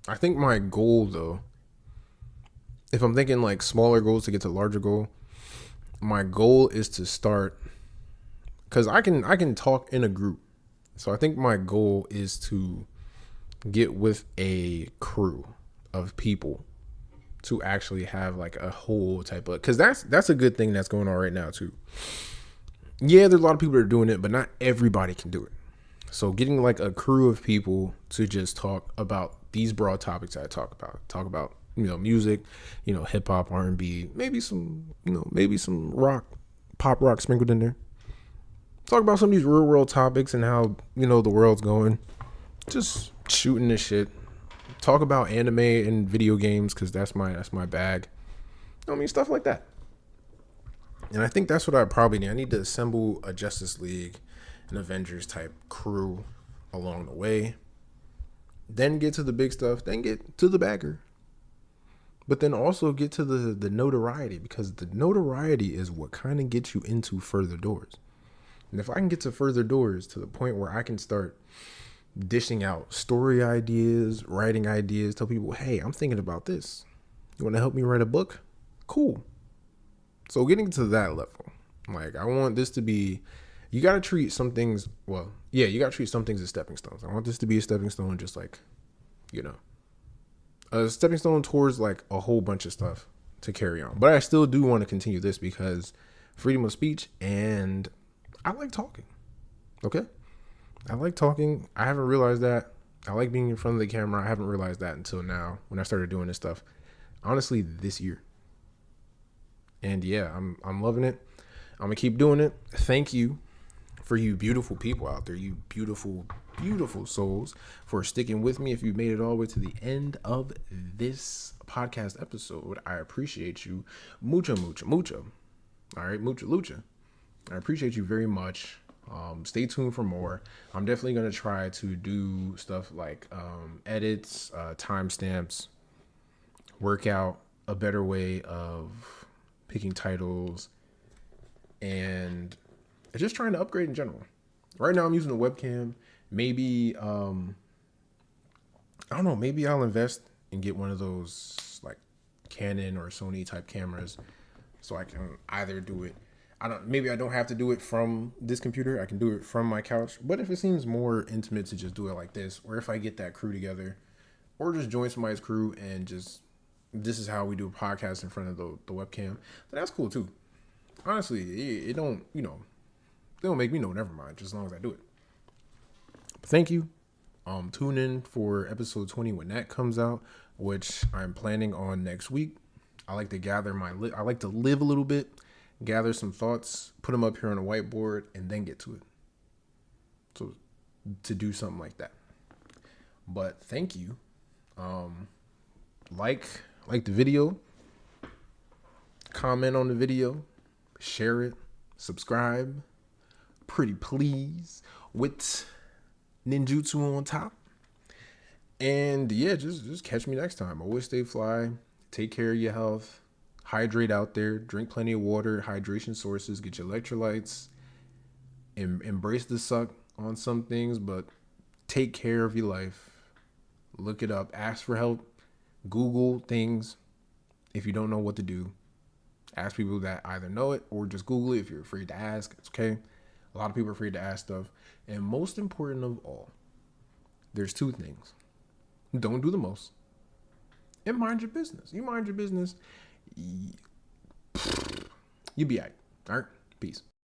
A: I think my goal, though, if I'm thinking like smaller goals to get to larger goal, my goal is to start, because I can talk in a group. So I think my goal is to get with a crew of people to actually have like a whole type of, because that's a good thing that's going on right now too. Yeah, there's a lot of people that are doing it, but not everybody can do it. So getting like a crew of people to just talk about these broad topics I talk about, you know, music, you know, hip hop, R&B, maybe some rock, pop rock sprinkled in there. Talk about some of these real world topics and how, you know, the world's going. Just shooting this shit. Talk about anime and video games because that's my bag. I mean, stuff like that. And I think that's what I probably need. I need to assemble a Justice League, an Avengers type crew along the way. Then get to the big stuff. Then get to the bagger. But then also get to the notoriety, because the notoriety is what kind of gets you into further doors. And if I can get to further doors to the point where I can start dishing out story ideas, writing ideas, tell people, hey, I'm thinking about this. You want to help me write a book? Cool. So getting to that level, like I want this to be, you got to treat some things, you got to treat some things as stepping stones. I want this to be a stepping stone, just like, you know, a stepping stone towards like a whole bunch of stuff to carry on. But I still do want to continue this because freedom of speech, and I like talking. Okay? I like talking. I haven't realized that. I like being in front of the camera. I haven't realized that until now when I started doing this stuff. Honestly, this year. And yeah, I'm loving it. I'm gonna keep doing it. Thank you for you beautiful people out there, you beautiful, beautiful souls, for sticking with me. If you made it all the way to the end of this podcast episode, I appreciate you. Mucho, mucho, mucho. All right, mucho lucha. I appreciate you very much. Stay tuned for more. I'm definitely going to try to do stuff like edits, timestamps, work out a better way of picking titles, and just trying to upgrade in general. Right now I'm using a webcam. Maybe, I don't know, maybe I'll invest and get one of those like Canon or Sony type cameras so I can either do it. Maybe I don't have to do it from this computer. I can do it from my couch. But if it seems more intimate to just do it like this, or if I get that crew together, or just join somebody's crew and just this is how we do a podcast in front of the webcam, then that's cool too. Honestly, it don't, they don't make me know, never mind, just as long as I do it. But thank you. Tune in for episode 20 when that comes out, which I'm planning on next week. I like to I like to live a little bit, gather some thoughts, put them up here on a whiteboard, and then get to it. So to do something like that. But thank you. Like the video, comment on the video, share it, subscribe, pretty please, with ninjutsu on top. And yeah, just catch me next time. Always stay fly, take care of your health, hydrate out there, drink plenty of water, hydration sources, get your electrolytes, embrace the suck on some things, but take care of your life. Look it up, ask for help, Google things. If you don't know what to do, ask people that either know it or just Google it. If you're afraid to ask, it's okay. A lot of people are afraid to ask stuff. And most important of all, there's two things. Don't do the most. And mind your business. You mind your business, you be all right. All right? Peace.